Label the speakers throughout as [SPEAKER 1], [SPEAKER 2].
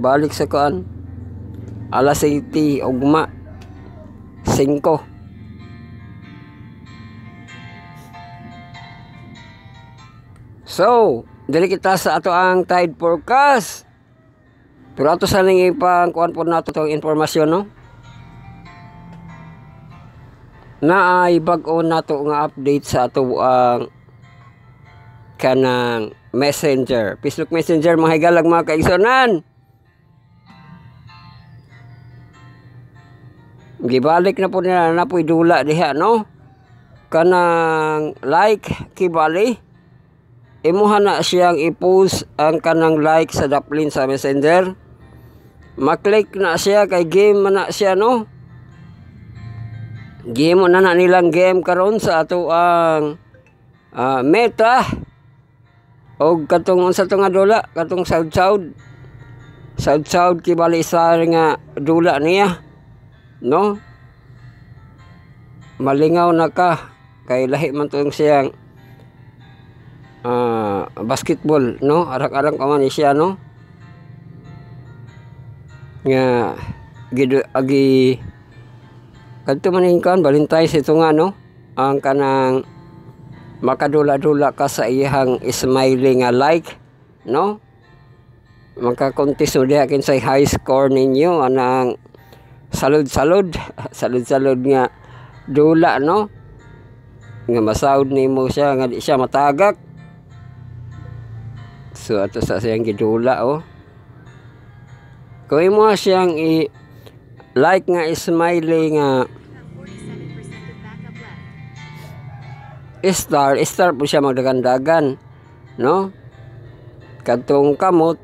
[SPEAKER 1] Balik sa kuan. Alas 7 ugma. 5. So, dili kita sa ato ang tide forecast. Pero ato sa ning ipang kuan po nato tong informasyon, no? Na ay bag-o nato nga update sa ato ang kanang messenger. Facebook Messenger mga higalag mga kaigsonan. Gibalik na po nila na po idula diha, no? Kanang like kibali. Imuha na siyang i-post ang kanang like sa daplin sa Messenger. Maklik na siya kay game na siya, no? Game na nilang game karon sa ato ang Meta o katong unsa to nga dula, katong South kibali sa nga dula niya, no? Malingaw na ka kay lahi man tong siyang basketball, no? Arak-arak pa man siya, no? Nga agi kadto man kan Valentine's ito nga, no? Ang kanang makadula-dula ka sa iyang smiling nga like, no? Makakontest mo diha kin sa high score ninyo anang salud-salud nga dula, no? Nga masahod nimo siya nga di siya matagak. So ato sa siyang gidula, oh. Kung mo siyang like nga smiling nga star po siya magdagandagan, no? Kadtong kamot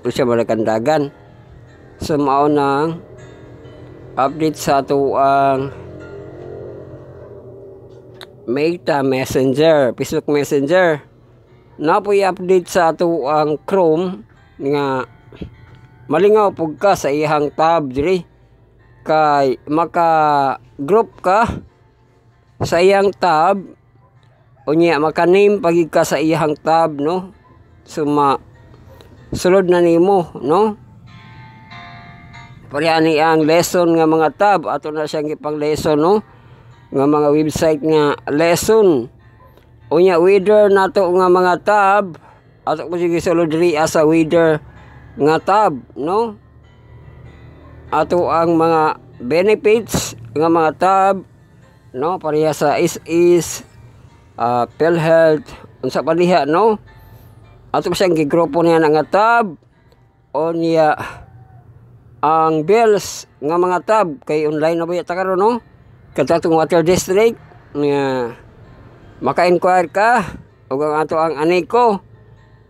[SPEAKER 1] po siya magdagandagan. So mao nang update sa ato ang Meta Messenger, Facebook Messenger. Na po i-update sa ato ang Chrome nga malingaw pug ka sa iyang tab diri kay maka group ka sa iyang tab unya maka-name pagig ka sa iyang tab, no? Suma sulod na nimo, no? Pareha ni ang lesson nga mga tab ato na siyang ipang lesson, no? Nga mga website nga lesson unya weather nato nga mga tab ato ko sige sulod diri sa weather nga tab, no? Ato ang mga benefits nga mga tab, no? Pareha sa is PhilHealth unsa pa diha, no? Ato siyang gigrupo niya nga tab o niya ang bills nga mga tab kay online na ba yata karon, no? Katong water district nga maka-inquire ka ug ang ato ang aniko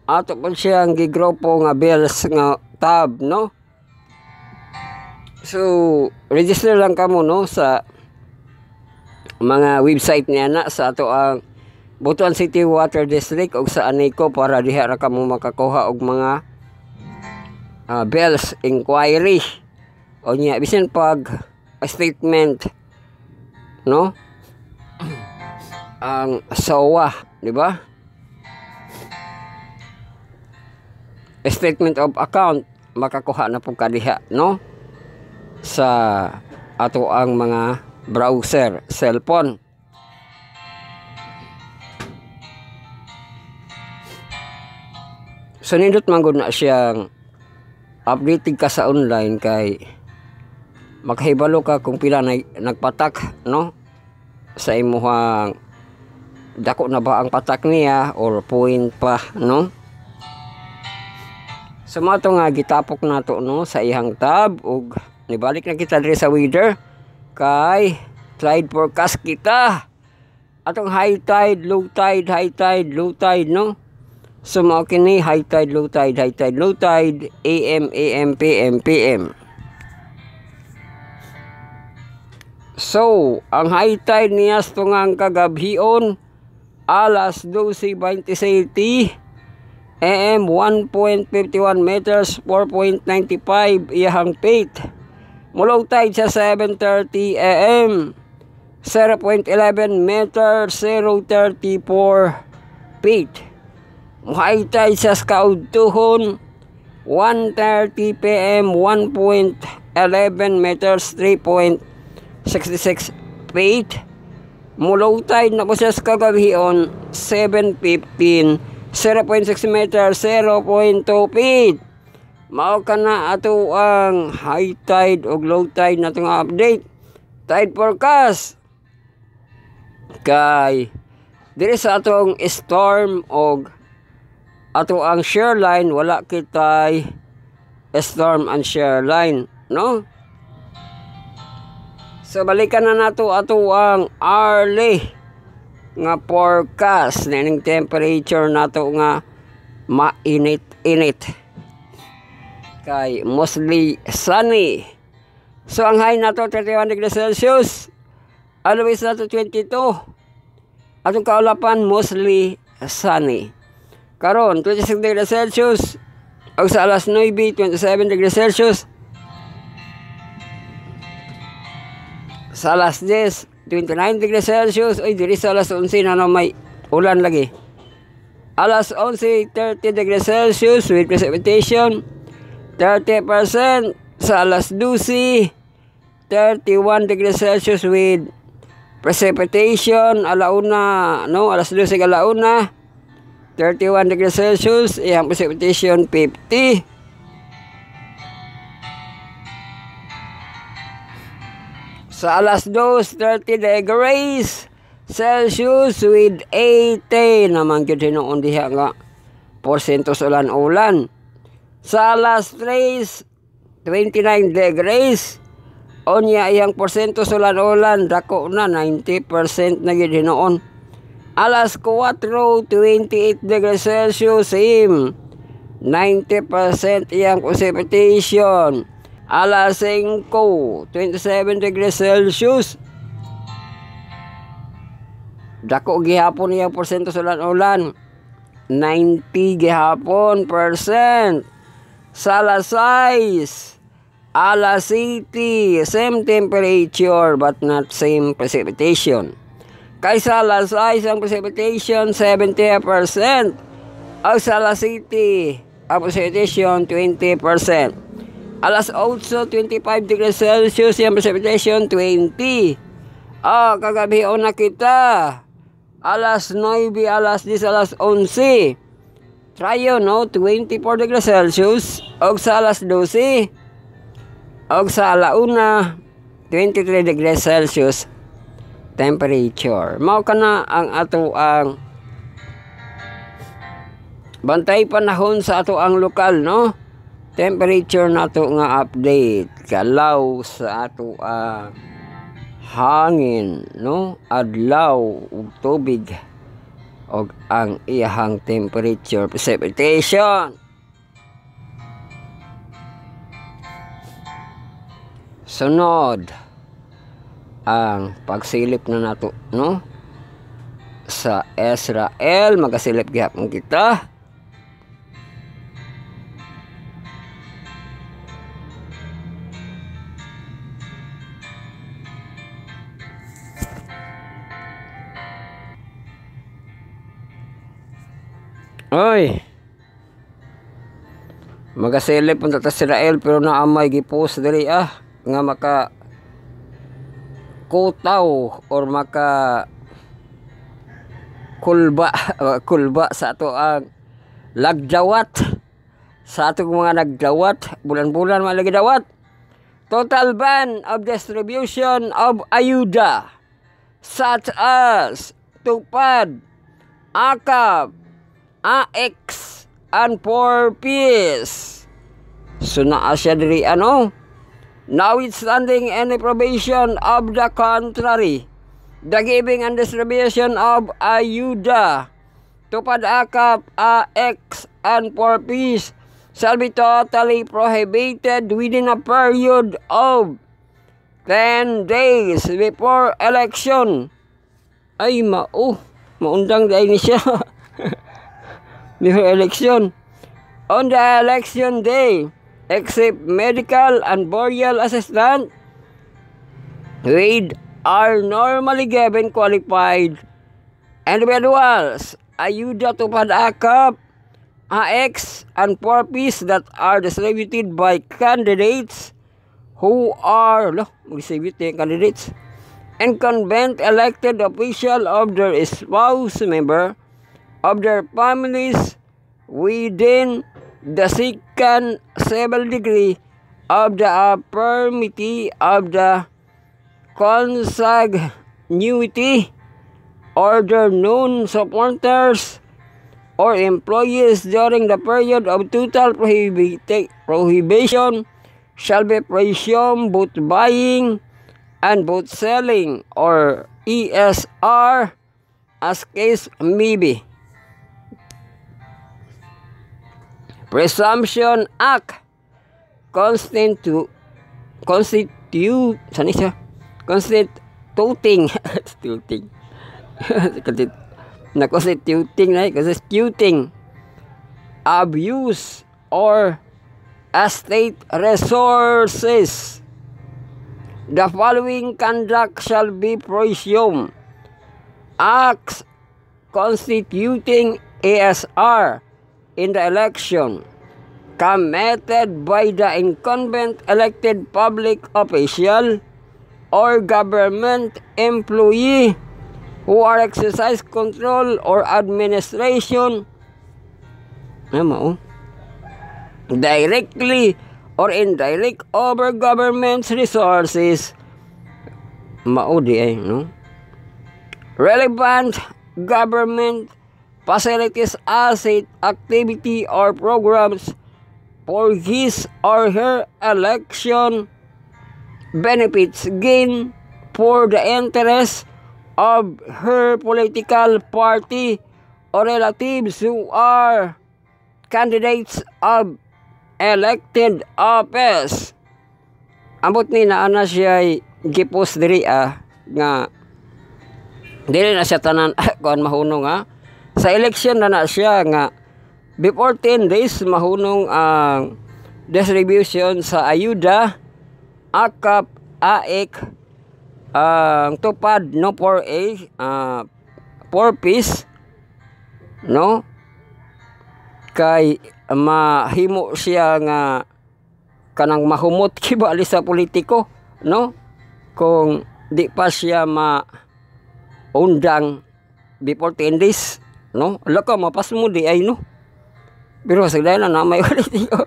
[SPEAKER 1] ato po siyang gigrupo nga bills nga tab, no? So register lang kamo, no, sa mga website niya na sa ato ang Butuan City Water District ug sa aniko para diha ra kamo makakuha og mga bills inquiry o niya bisan pag statement, no? Ang SOA, di ba? Statement of account makakuha na po kadiha, no? Sa ato ang mga browser, cellphone. So nindot man gud na siyang updated ka sa online kay makahibalo ka kung pila na nagpatak, no? Sa imuhang dako na ba ang patak niya or point pa, no? So mato nga gitapok nato, no, sa ihang tab ug nibalik na kita diri sa weather kay tide forecast kita. Atong high tide, low tide, high tide, low tide, no? So mao kini high tide, low tide, high tide, low tide, AM, PM, PM. So, ang high tide niya tungang kagabhion alas 12:27 AM 1.51 meters 4.95 iyahang feet. Low tide sa 7:30 AM 0.11 meters 0.34 feet. High tide sa kaudtuhon 1:30 PM 1.11 meters 3.66 feet. Low tide na po siya sa kagabion 7:15, 0.6 meter, 0.2 feet. Mao ka na ato ang high tide o low tide na itong update. Tide forecast kay diri sa atong storm og ato ang shear line, wala kitay storm and shear line, no? So balikan na nato ato ang hourly nga forecast ning temperature nato nga mainit-init kay mostly sunny. So ang high nato 31 degrees Celsius, always nato 22. Atong kaulapan mostly sunny. Karon 26 degrees Celsius, og sa alas 9 27 degrees Celsius. Sa alas 10, 29 degrees Celsius. Uy, diri sa alas 11 na may ulan lagi. Alas 11, 30 degrees Celsius with precipitation 30%. Sa alas 12, 31 degrees Celsius with precipitation. Alauna, no? Alas 12 alauna, 31 degrees Celsius. Iyang precipitation 50. Sa alas 2, 30 degrees Celsius with 80 naman yun sinuon diha nga porsentos ulan-ulan. Sa alas 3, 29 degrees onya iyang porsentos ulan-ulan dako na 90% na yun sinuon. Alas 4, 28 degrees Celsius same 90% iyang precipitation. Alas 5, 27 degrees Celsius. Dako gihapon iyang porsentos ulan-ulan. 90 gihapon percent. Sa alas 6, alas 80, same temperature but not same precipitation. Kaysa alas 6 ang precipitation 70%. Ang sa alas 80 ang precipitation 20%. Alas 8, 25 degrees Celsius, yung precipitation 20. Kagabi na kita. Alas 9, alas 10, alas 11. Trayo, no? 24 degrees Celsius. Og sa alas 12. Og sa alauna, 23 degrees Celsius temperature. Mao ka na ang ato ang bantay panahon sa ato ang lokal, no? Temperature nato nga update kalaw sa ato hangin, no? Adlaw ug tubig og ang iyahang temperature precipitation. Sunod ang pagsilip na nato, no? Sa Israel magasilip gihapon kita. Oy, magasilip punta ta Israel pero naamay gipost diri nga maka kutaw or maka kulba sa ato ang lagjawat, sa atong mga nagjawat bulan-bulan malagi dawat. Total ban of distribution of ayuda such as tupad, akap, AX and 4Ps. So naa siya diri notwithstanding any provision of the contrary, the giving and distribution of ayuda, tupad, akap, AX and 4Ps shall be totally prohibited within a period of 10 days before election. Ay maundang dahil ni siya. Before election. On the election day, except medical and burial assistant, which are normally given qualified individuals, ayuda, tupad, akap, AX, and 4Ps that are distributed by candidates who are candidates incumbent elected official of their spouse member of their families within the second civil degree of the affirmative of the consanguinity or their known supporters or employees during the period of total prohibition shall be presumed both buying and both selling, or ESR, as case may be. Presumption Act constituting abuse or estate resources. The following conduct shall be presumed: acts constituting ASR in the election committed by the incumbent elected public official or government employee who are exercise control or administration directly or indirect over government's resources. Relevant government facilities, asset, activity, or programs for his or her election benefits gain for the interest of her political party or relatives who are candidates of elected office. Ambot ni na siya gipos diri nga dili na siya tanan kuan mahunong sa election na siya nga before 10 days mahunong ang distribution sa ayuda, akap, aek, ang tupad no 4A 4 piece no kay mahimo siya nga kanang mahumot kibali sa politiko no kung di pa siya maundang before 10 days no laka mapas mo di ay no pero sagday na may politiko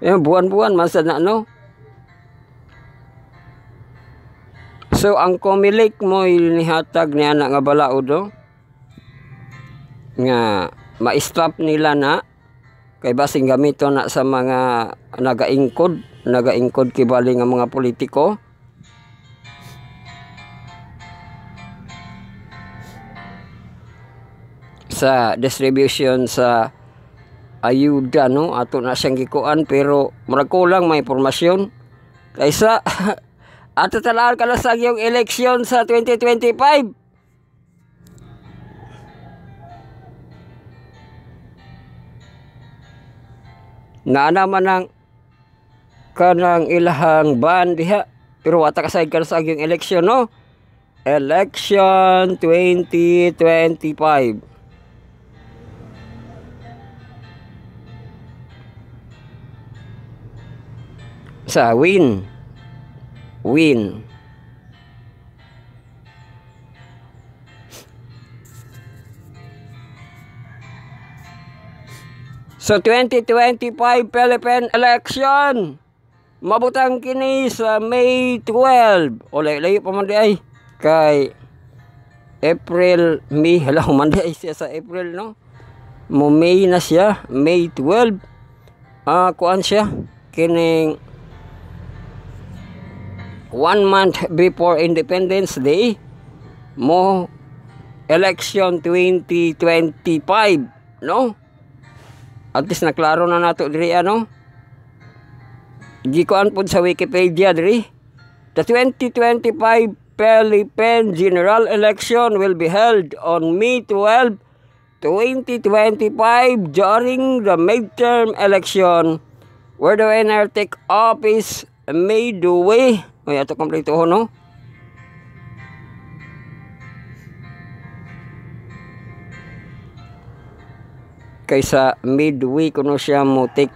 [SPEAKER 1] yung buwan-buwan masa na no. So ang komilik mo inihatag niya na nga balaod nga ma-stop nila na kay basing gamito na sa mga nagaingkod kibali nga mga politiko. Sa distribution sa ayuda no ato na siyang gikuan pero murag kulang may impormasyon kaysa ato talaan ka na sa yung election sa 2025. Na naman ang kanang ilahang ban diha pero wata ka sa yung election no. Election 2025. Sa win. So 2025 Philippine election mabutang kini sa May 12 o layo pa man di ay kay April, May hala man di ay siya sa April no mo May na siya May 12 kuan siya kining 1 month before Independence Day mo election 2025 no. At least naklaro na nato diri gikuan pud sa Wikipedia diri. The 2025 Philippine General Election will be held on May 12, 2025 during the midterm election where the winner take office midway. Oy ato kompleto no. Kaysa midway kuno siya mutik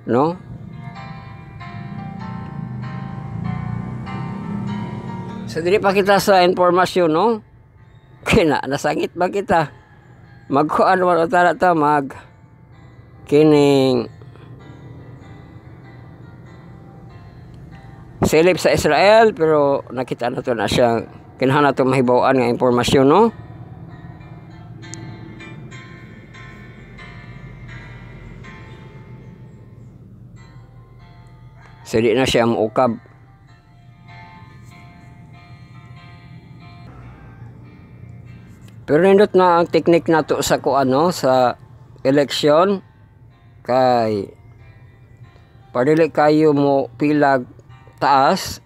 [SPEAKER 1] no So dili pa kita sa informasyon, no? Kina nasangit ba kita? Magkuan wala ta mag kining silip sa Israel, pero nakita na to na siya kinahanglan nato mahibaw-an nga impormasyon, no? So di na siya muukab. Pero nindot na ang teknik nato sa kuano sa eleksyon kay padili kayo mo pilag taas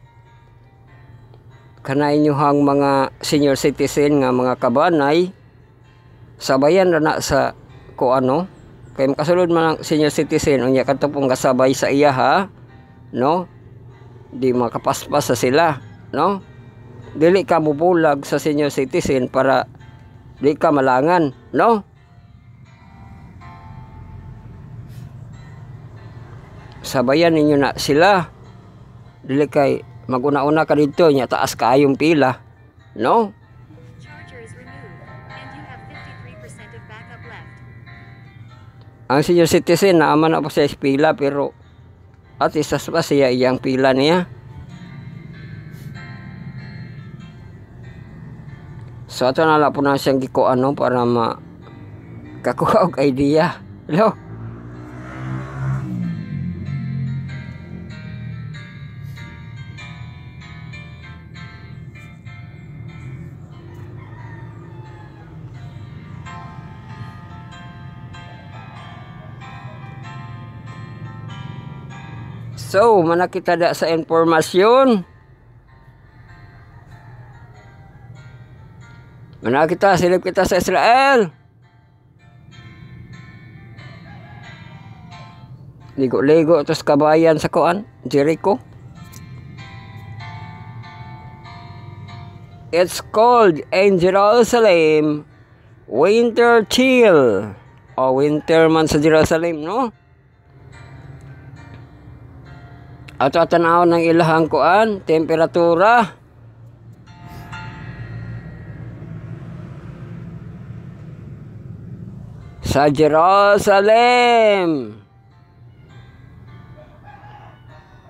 [SPEAKER 1] kana inyuhang mga senior citizen nga mga kabanay sabayan na sa kuano kay makasulod man ang senior citizen unya kadto pong kasabay sa iya, ha, no, di makapaspas sa sila, no, dili ka mubulag sa senior citizen para di ka malangan, no? Sabayan ninyo na sila. Dili kay maguna-una ka dito nya taas kaayong pila, no?
[SPEAKER 2] Charger is removed and you have 53% of backup left.
[SPEAKER 1] Ang senior citizen naaman na po sa pila pero at isas pa siya iyang pila niya. So ato na lang po na siyang gikuano para makakuha og idea. Hello? So, manakita da sa informasyon. Manakita, silip kita sa Israel. Ligo-ligo tos kabayan sa kuan, Jericho. It's called in Jerusalem winter chill. O winter man sa Jerusalem, no? Ato tanaw ng ilahang kuan, temperatura. Sa Jerusalem.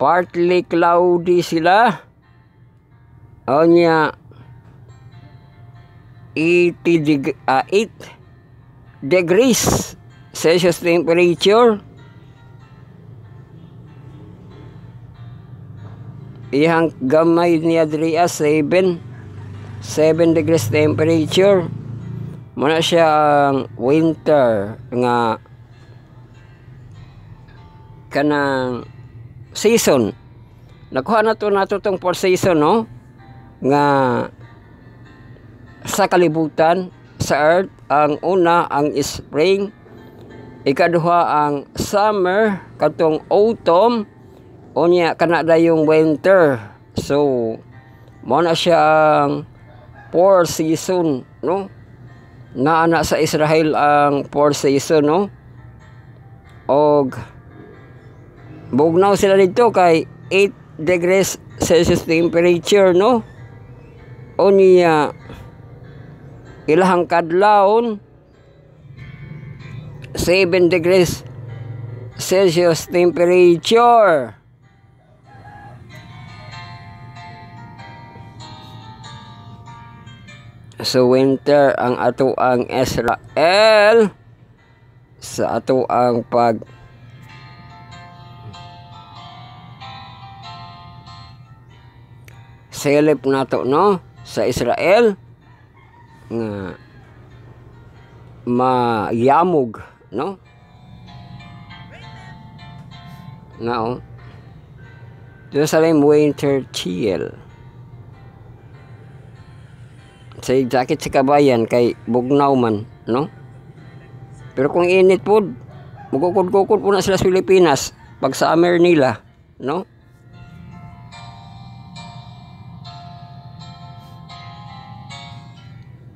[SPEAKER 1] Partly cloudy sila. O niya 8 degrees Celsius temperature. Ihang gamay ni Adria 7 degrees temperature. Muna siya ang winter nga kanang season. Nakuha na to nato tong 4 season, no? Nga sa kalibutan sa earth. Ang una ang spring, ikaduha ang summer, katong autumn, unya kanada yung winter. So mo na siya ang 4 season, no? Naana sa Israel ang 4 season, no? Og bugnaw sila dito kay 8 degrees Celsius temperature, no? Unya ilahang kadlawon 7 degrees Celsius temperature. So winter ang ato ang Israel sa ato ang pag selip nato, no, sa Israel nga mayamog, no, nga Jerusalem winter chill. Sa jacket sa kabayan kay bugnaw man, no? Pero kung init po, magkukod-kukod po na sila sa Pilipinas pag summer nila, no?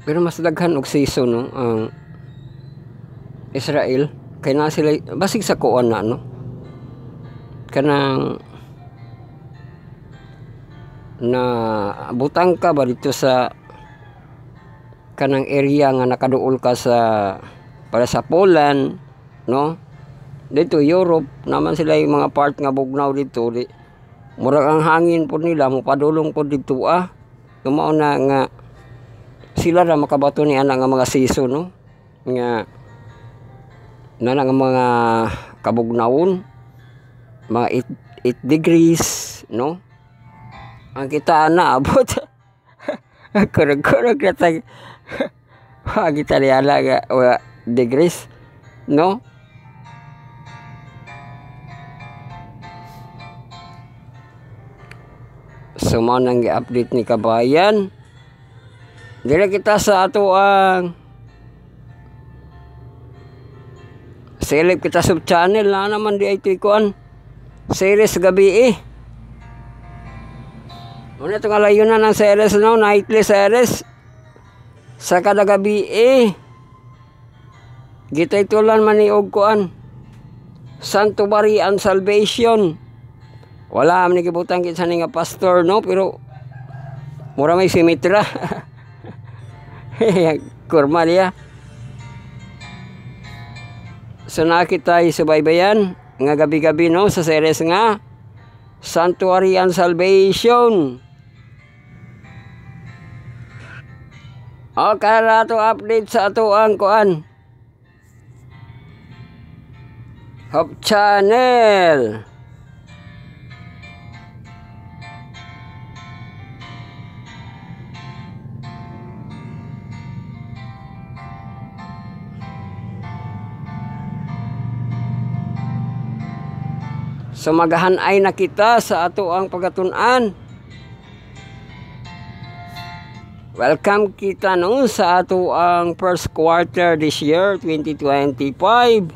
[SPEAKER 1] Pero mas daghan og season, no, ang Israel kay na sila basig sa kuan na, no, kanang na butang ka ba dito sa kanang area nga nakaduol ka sa para sa Poland, no? Dito Europe naman sila yung mga part nga bugnaw dito di murag ang hangin po nila mopadulong po dito kumao na nga sila ra makabato ni ana nga mga season, no? Nga nana nga mga kabugnawon mga 8 degrees, no? Ang kita na abot kurang-kurang katag kita niala nga degrees, no? So mo nang i-update ni kabayan. Dire kita sa ato ang select kita sub channel na naman di ay kuan series gabi Una itong alayunan ng series, no? Nightly series sa kada gabi gitay tulan maniog kuan Santo Barian Salvation. Wala man gibutang kinsa ni nga pastor, no? Pero mura may simitra. Kurma dia. So nakita subaybayan nga gabi-gabi, no, sa series nga Santuarian Salvation. O kaya ato update sa ato ang kuan Hope Channel. So magahanay na kita sa ato ang pagatun-an. Welcome kita no sa ato ang first quarter this year 2025.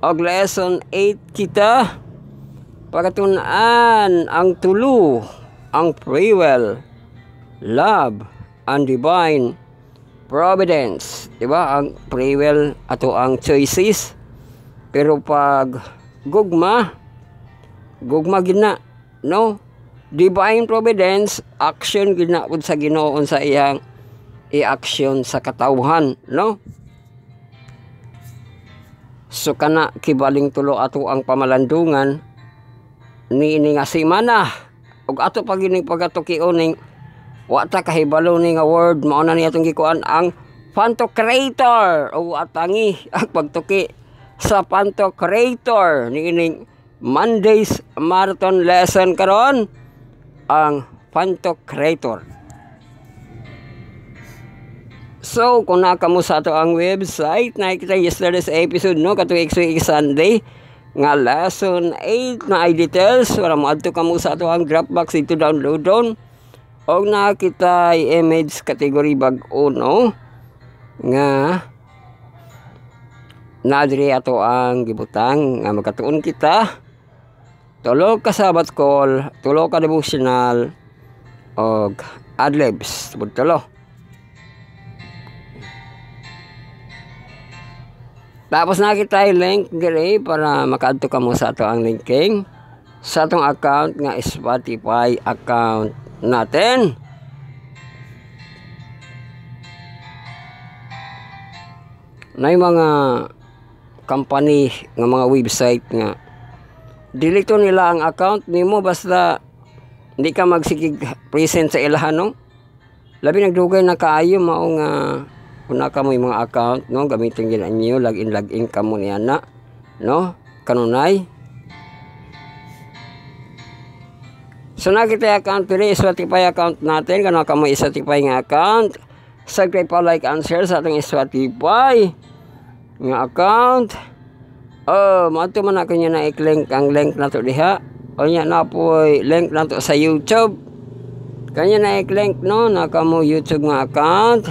[SPEAKER 1] Og lesson 8 kita. Pagatun-an ang tulo, ang free will, love, and divine providence. Diba? Ang free will ato ang choices. Pero pag gugma gina, no? Divine providence, action gina pud sa Ginoo sa iyang i-action sa katawhan, no? So kana kibaling tulo ato ang pamalandungan ni nga semana ug ato pag ining pagatukion ning wa ta kahibalo ni nga word mao na ni atong gikuan ang Pantocrator o atangi ang pagtuki sa Pantocrator ni ining Monday's marathon lesson karon ang Pantocrator. So kung nakamo sa ato ang website nakita yesterday's episode, no, katong week Sunday nga lesson 8 na ay details para moadto kamo sa ato ang Dropbox ito download down og nakita image category bag-o, no, nga nadiri ato ang gibutang nga magkatuon kita tulo ka Sabbath call, tulo ka devotional og adlibs tulo. Tapos nakita yung link dire para makaadto ka mo sa ato ang linking sa atong account nga Spotify account natin. Na yung mga company nga mga website nga dilito nila ang account nimo basta hindi ka magsigig present sa ilahan, no? Labi nagdugay na kaayo mao nga una ka mo yung mga account, no, gamitin gina niyo login ka mo niya na, no, kanunay. So nakita account diri Spotify account natin kana ka mo Spotify nga account subscribe pa, like and share sa atong Spotify nga account. Mato man na kanya na i-link ang link na to diha. O nya na po link na to sa YouTube. Kanya na i-link, no, na kamo YouTube nga account.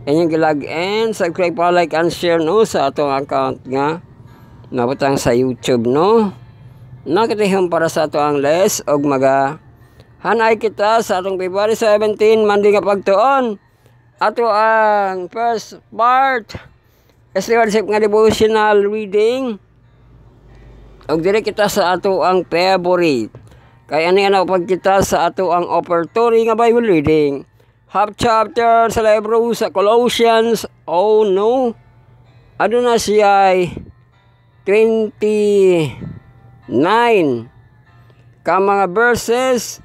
[SPEAKER 1] Inyong gilagin, subscribe pa, like and share, no, sa atong account nga nabutang sa YouTube, no. Nakitihon para sa ato ang les og maga hanay kita sa atong February 17 Monday nga pagtuon. Ato ang first part stewardship nga devotional reading og dire kita sa ato ang favorite Kaya niya na pagkita sa ato ang offertory nga Bible reading. Half chapter sa libro sa Colossians. Oh no. Ano na siya ay 29 ka mga verses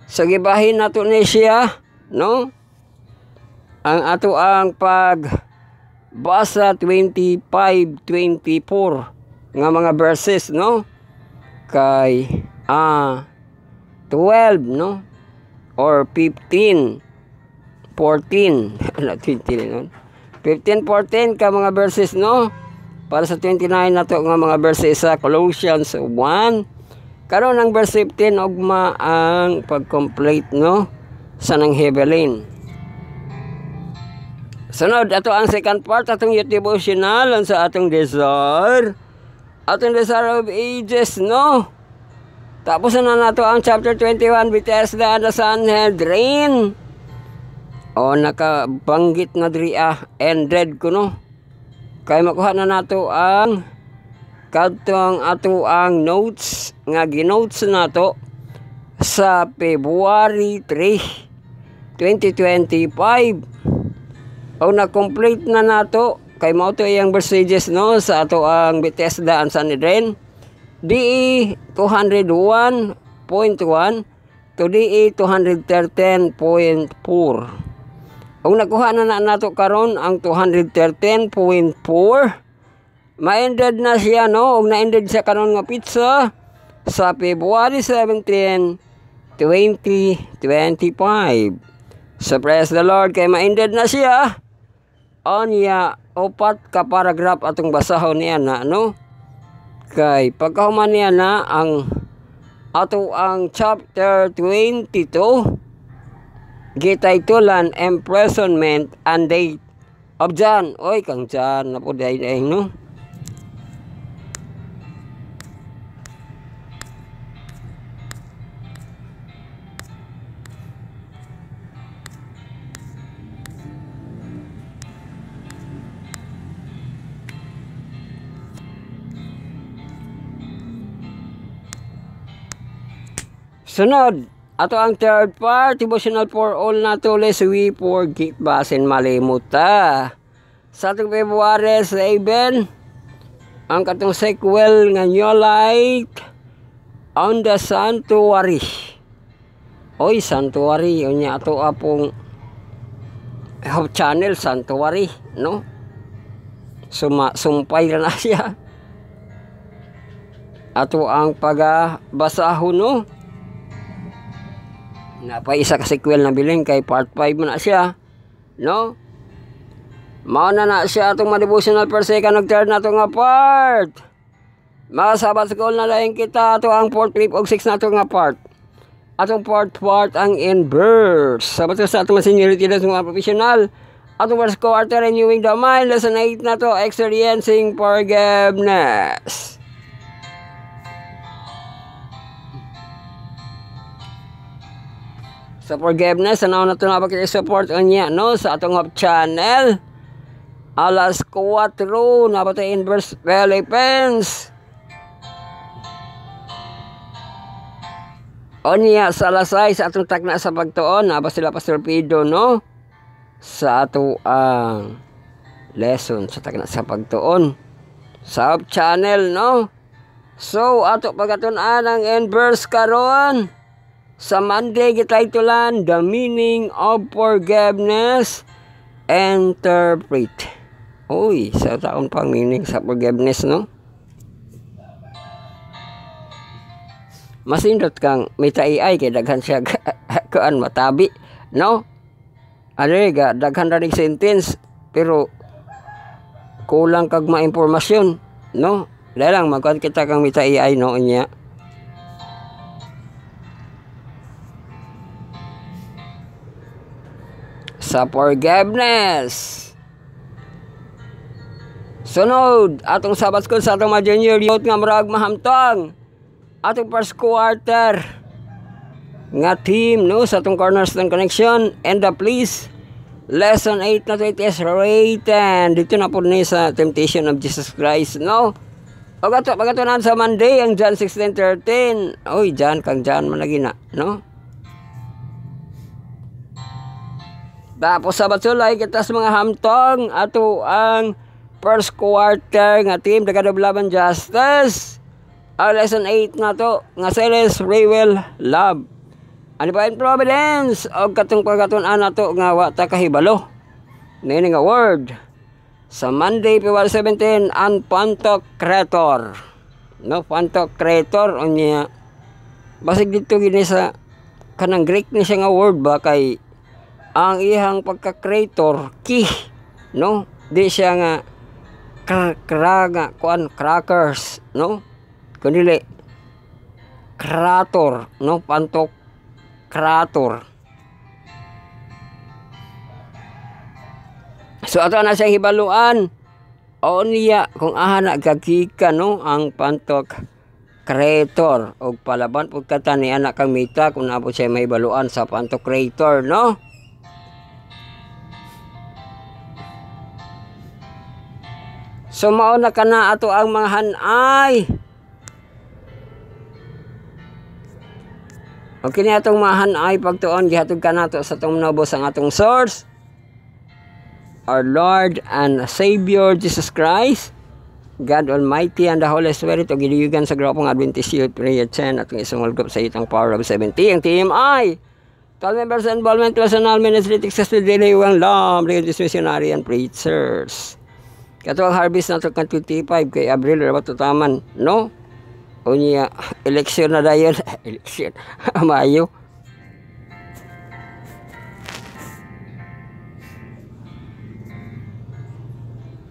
[SPEAKER 1] sa gibahin nato ni siya, no? Ang ato ang pagbasa 25-24 nga mga verses, no? Kay 12, no? Or 15, 14, 20, no? 15, 14 ka mga verses, no? Para sa 29 na to nga mga verses sa Colossians 1. Karon ang verse 15 ugma ang pag-complete, no? Sa nang Hebelin. Sunod, ato ang second part, atong youth devotional sa atong desire. Atong desire of ages, no? Tapos na nato ang chapter 21, Bethesda and the Sanhedrin. O, nakabanggit na diri ended ko, no? Kaya makuha na nato ang kadtong ato ang notes, nga ginotes nato sa February 3, 2025. O na-complete na nato kay mao to iyang verses, no, sa ato ang Bethesda and Sanhedrin. DE 201.1 to DE 213.4. O nakuha na nato karon ang 213.4. Ma-ended na siya, no? O na-ended siya karon nga pizza sa February 17, 2025. So praise the Lord, kay ma-ended na siya. Anya, opat ka paragraph atong basahon niya na, no? Kay pagkahuman niya na ang ato ang chapter 22, gitaytulan imprisonment and date of John. Oy, kang John na po dahi, no? Sunod, ato ang third part, devotional for all nato, lest we forget basin malimuta. Sa atong February 7, ang katong sequel nga New Light on the Sanctuary. Oy, Sanctuary, yun niya ato apong channel, Sanctuary, no? Sumpay na siya. Ato ang pagbasahon, no? Napay isa ka sequel na bilin kay part 5 na siya, no? Mao na siya atong devotional per second nag-turn na to nga part. Mga Sabbath school na lang kita ato ang 4, 5 ug 6 na to nga part. Atong part ang in verse. Sabat sa atong seniority na mga professional. Atong first quarter renewing the mind, lesson 8 na to, experiencing forgiveness. Sa forgiveness, ano na ito nga pakita-support niya, no? Sa atong hub channel. Alas 4, napatay in verse Philippines. O niya, sa alas 6, sa atong takna sa pagtuon, napa sila Pastor Pido, no? Sa ato ang lesson sa takna sa pagtuon. Sa hub channel, no? So, ato pagatunan ang in verse karon. Sa Monday, gitaytulan, the meaning of forgiveness, interpret. Uy, sa taon pang meaning sa forgiveness, no? Masindot kang may AI, kay daghan siya kaan matabi, no? Ano ga, daghan na rin sentence, pero kulang kag ma-impormasyon, no? Dahil lang, magkwan kita kang may AI, no? Niya. Sa forgiveness. Sunod, atong Sabbath school sa atong mga junior youth nga marag mahamtang. Atong first quarter nga team, no, sa atong Cornerstone Connection and the please. Lesson 8 na to, it is written. Dito na po ni sa temptation of Jesus Christ, no? O ato pagatunan sa Monday ang John 16:13. Oy, John kang John man lagi na, no? Tapos sa Batsulay kita sa mga hamtong ato ang first quarter nga team Dagadablaban Justice. Ang lesson 8 na to nga series Free Will Love. Ano ba in Providence o katong pagkatunan na to nga wata kahibalo. Nini nga word. Sa Monday, February 17, ang Pantocrator. No, Pantocrator o niya. Basig dito gini sa kanang Greek ni siya nga word ba kay ang ihang pagka-creator ki, no? Di siya nga crackers, no? Kundi krator, no? Pantocrator. So ato na siya hibaluan o niya kung aha na gagika, no? Ang Pantocrator o palaban po kata ni anak kang mita kung na po siya may baluan sa Pantocrator, no? So mauna ka na ato ang mga hanay. Okay na atong mga hanay pagtuon gihatod ka nato sa atong nobos ang atong source. Our Lord and Savior Jesus Christ, God Almighty and the Holy Spirit o giliyugan sa grupong Adventist Youth Prayer 10 atong isang group sa itang Power of 70 ang TMI. 12 members involvement personal ministry success to daily ang lam religious missionary and preachers. Kato ang harvest na ito kan 25 kay Abril rabat taman, no? O niya, eleksyon na dayon. Eleksyon. Mayo.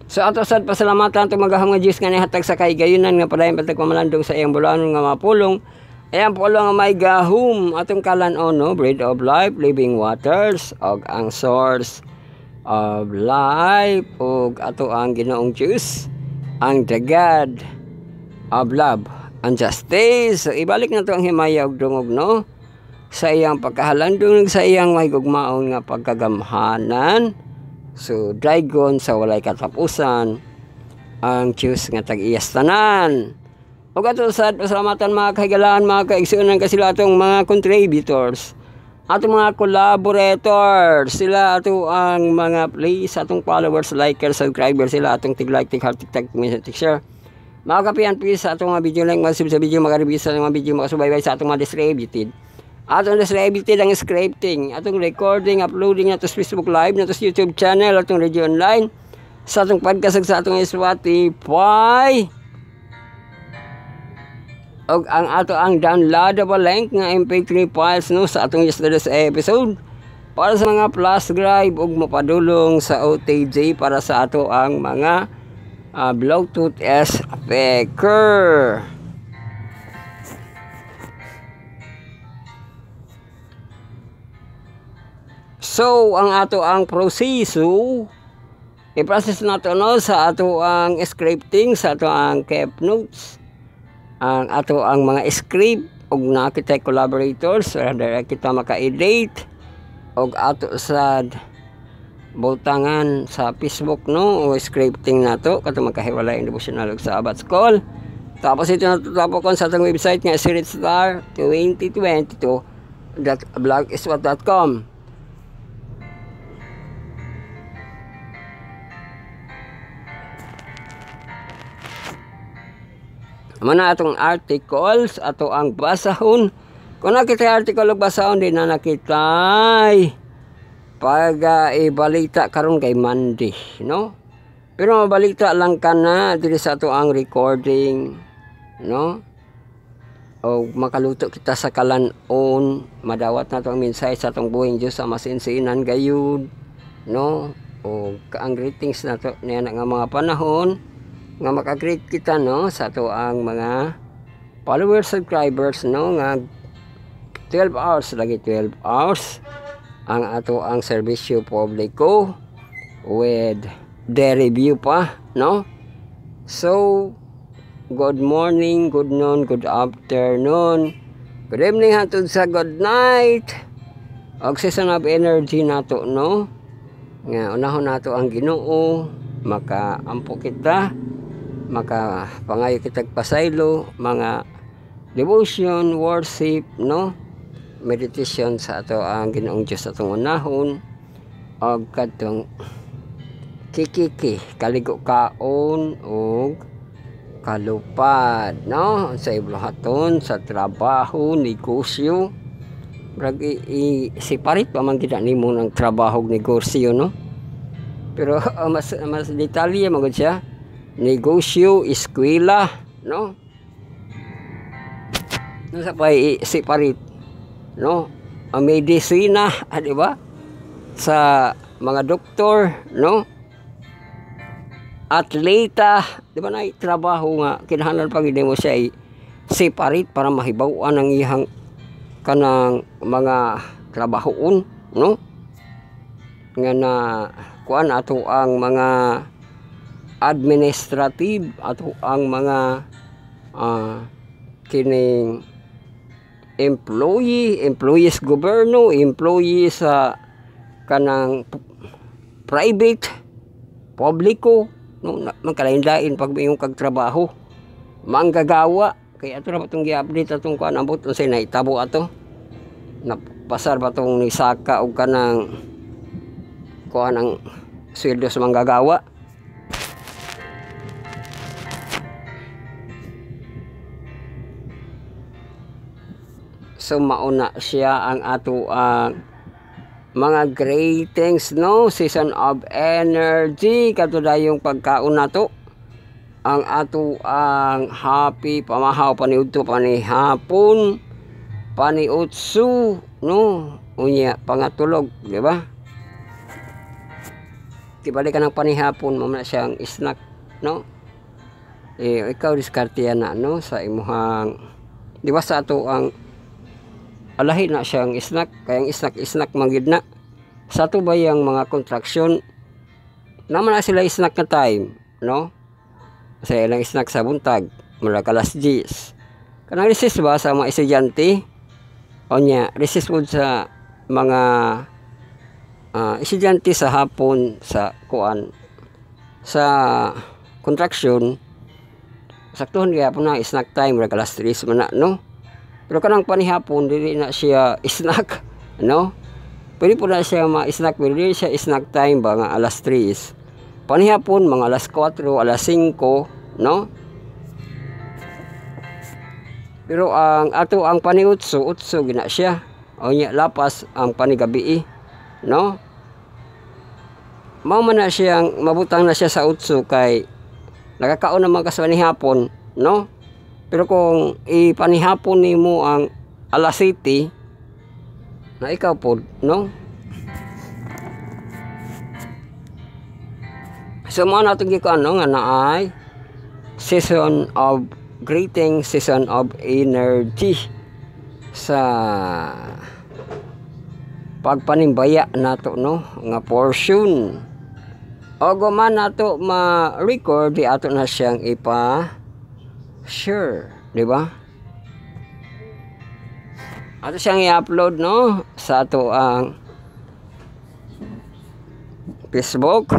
[SPEAKER 1] So ato sad pasalamatan itong magaham nga Diyos nga nihatag sa kaigayunan nga padayon patag pamalandong sa iyang bulanon nga mapulong. Ayan pulong nga may gahum atong kalan-on, no? Bread of life, living waters, og ang source of life ug ato ang Ginoong Diyos ang the God of love and justice. So ibalik na to ang himaya ug dungog, no? Sa iyang pagkahalandong sa iyang may gugmaon nga pagkagamhanan. So daygon sa walay katapusan ang Diyos nga tag-iyas tanan. Ug ato sad pasalamatan mga kahigalaan, mga kaigsuonan kasila atong mga contributors. Atong mga collaborators, sila ato ang mga please, atong followers, likers, subscribers, sila atong tig-like, tig-heart, tig-tag, tig-share. Mga kapiyan, please, atong mga video like, mag-sub sa video, mag-review sa mga video, makasubaybay sa atong mga distributed. Atong distributed ang scripting, atong recording, uploading na to Facebook Live, na to YouTube channel, atong radio online, sa atong podcast, sa atong Spotify. Og ang ato ang downloadable link nga MP3 files, no, sa atong yesterday's episode para sa mga plus subscribe og mapadulong sa OTJ para sa ato ang mga Bluetooth speaker. So ang ato ang proseso i-process nato, no, sa ato ang scripting, sa ato ang kept notes, ang ato ang mga script og na kita collaborators rather kita maka-edit og ato sad butangan sa Facebook, no, o scripting nato kato makahiwalay ang devotional og sa Abad School. Tapos ito natutapos kon sa atong website nga siritstar2022.blogspot.com. Mana atong articles ato ang basahon. Kung nakita article og basahon din na nakitay pag ibalita karon kay Monday, no? Pero mabalita lang kana diri sa ato ang recording, no? O makaluto kita sa kalan-on, madawat na to ang mensahe sa atong buhing Dios sa masinsinan gayud, no? O ang greetings na to niya nga mga panahon nga maka-greet kita, no, sa ato ang mga followers, subscribers, no, nga 12 hours lagi 12 hours ang ato ang serbisyo publiko with the review pa, no. So good morning, good noon, good afternoon, good evening hangtod sa good night og season of energy nato, no, nga unahon nato ang Ginoo makaampo kita maka pangayo kitag pasaylo mga devotion, worship, no, meditation sa ato ang Ginoong Dios atong unahon, og kadtong kikiki kaligo kaon og kalupad, no, sa iblahaton sa trabaho, negosyo. Brag separate pa man kita nimo ng trabaho ug negosyo, no, pero mas detalye magud siya, negosyo, eskwela, no, nasa pa separate, no, ang medisina, di ba, sa mga doktor, no, atleta, di ba, na trabaho nga kinahanglan pag mo siya separate para mahibaw-an ang iyang kanang mga trabahoon, no, nga na kuan ato ang mga administrative, ato ang mga kining employees gobyerno, employees sa kanang private, publiko, no, magkalain-lain pag mayong kagtrabaho, manggagawa. Kaya ato na ba itong gi-update atong kuan ambot unsay naitabo ato, napasar ba itong nisaka o kanang kuan ang sweldo sa manggagawa. So mauna siya ang ato ang mga greetings, no, season of energy, katudayong pagkaon nato, ang ato ang happy pamahaw paniudto panihapon paniutsu, no, unya pangatulog, di ba, tibalik ka ng panihapon mamaya siyang snack, no, ikaw diskarte na, no, sa imuhang, di ba, sa ato ang alahi na siyang snack, kayang snack manggid na sa ato ba yung mga contraction naman na sila snack na time, no, sa ilang snack sa buntag mula kalas 10 kanang recess ba sa mga estudyante, o nya recess po sa mga estudyante sa hapon sa kuan sa contraction, saktuhan kaya po na snack time mula kalas 3 man na, no, pero kanang panihapon dili na siya snack, no, pwede po na siya ma-snack, pero dili siya snack time ba nga alas 3, panihapon mga alas 4, alas 5, no, pero ang ato ang paniutso gina siya, o nya lapas ang panigabi, no, mao man na siyang mabutang na siya sa utso kay nakakaon naman ka sa panihapon, no, pero kung ipanihapon nimo ang alas 7 na ikaw po, no, so mo na itong gikuan, no, nga naay season of greeting, season of energy sa pagpanimbaya nato, no, nga portion o guman nato ma-record di ato na siyang ipa-share, di ba, ato siyang i-upload, no, sa ato ang Facebook,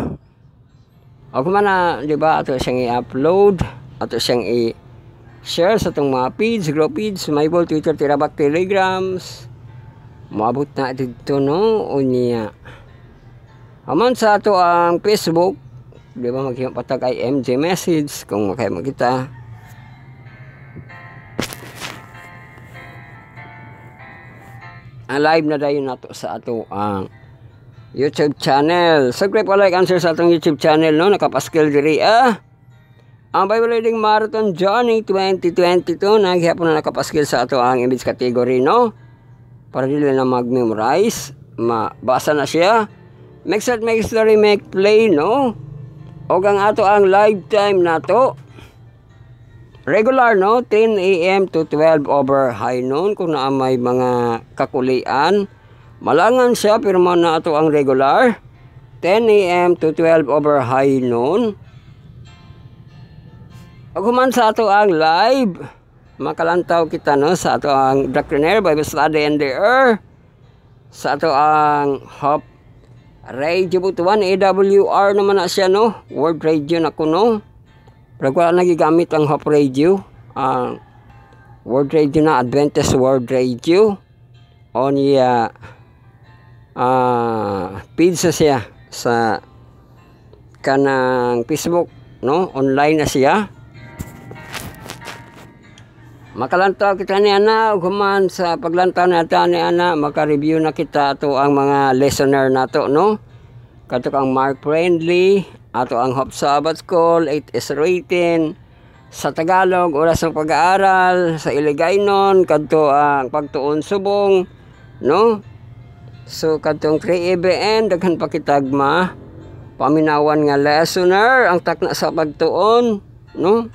[SPEAKER 1] o kuman na, di ba, ato siyang i-upload, ato siyang i-share sa itong mga feeds, group feeds, Maybol, Twitter, Tirabak, Telegrams, maabot na dito, no, o niya aman sa ato ang Facebook, di ba, magpatag ay MJ message kung makaya magkita. Ang live na dayon nato sa ato ang YouTube channel. Subscribe, like, answer sa atong YouTube channel, no, nakapaskil diri ang Bible Reading Marathon Journey 2022 naghihapon na nakapaskil sa ato ang image category, no, para dili na mag-memorize, mabasa na siya, make set, make story, make play, no, o ang ato ang lifetime nato regular, no, 10 AM to 12 over high noon. Kung na may mga kakulian, malangan siya, pero man na ato ang regular 10 AM to 12 over high noon. O kuman sa ato ang live, makalantaw kita, no, sa ato ang Doctrinaire Bible Study and the Air, sa ato ang Hope Radio Butuan, AWR naman na siya, no, World Radio na ko, no, Pero wala nagigamit ang Hope Radio, ang World Radio na, Adventist World Radio. O niya, pizza siya sa kanang Facebook, no? Online na siya. Makalantaw kita ni Ana, human sa paglantaw natin ni Ana, maka-review na kita ato ang mga listener nato, no? Kato ang Mark Friendly, ato ang Hope Sabbath Call, 8 is rating, sa Tagalog, oras ng pag-aaral, sa Iligaynon, kadto ang pagtuon subong, no? So kadtong 3ABN, daghan pa kitagma, paminawan nga listener, ang takna sa pagtuon, no?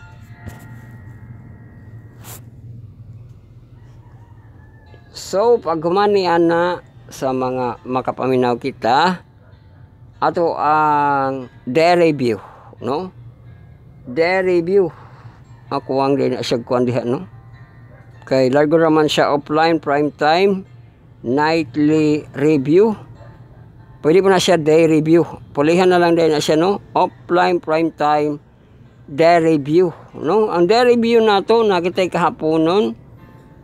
[SPEAKER 1] So, pag humani ana sa mga makapaminaw kita, ato ang day review, no? Day review. Ako ang din siya kuan diha, no? Kay largo raman siya offline prime time, nightly review. Pwede po na siya day review. Pulihan na lang din na siya, no? Offline prime time, day review, no? Ang day review nato nakita kahaponon.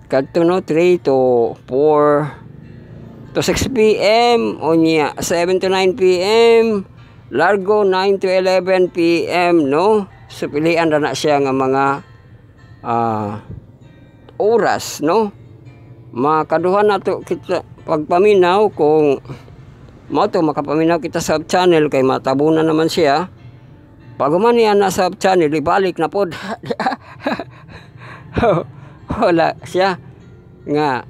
[SPEAKER 1] Kadto no 3 to 4 to 6 p.m. o niya 7 to 9 p.m. Largo 9 to 11 p.m. no. So pilian na siya nga mga oras, no. Makaduhan nato kita pagpaminaw kung mo to makapaminaw kita sa channel kay matabunan naman siya. Pag man niya na sa channel ibalik na pod. Wala siya nga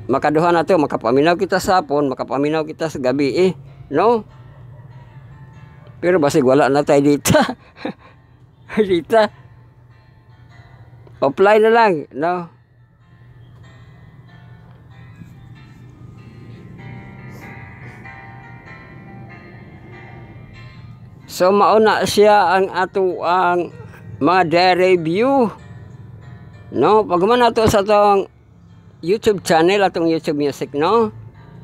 [SPEAKER 1] makaduhan nato makapaminaw kita sa hapon, makapaminaw kita sa gabi no? Pero basig wala na tayo dito. Dito offline na lang, no? So mauna siya ang ato ang mga day review, no? Pagman nato sa atong YouTube channel, atong YouTube Music, no?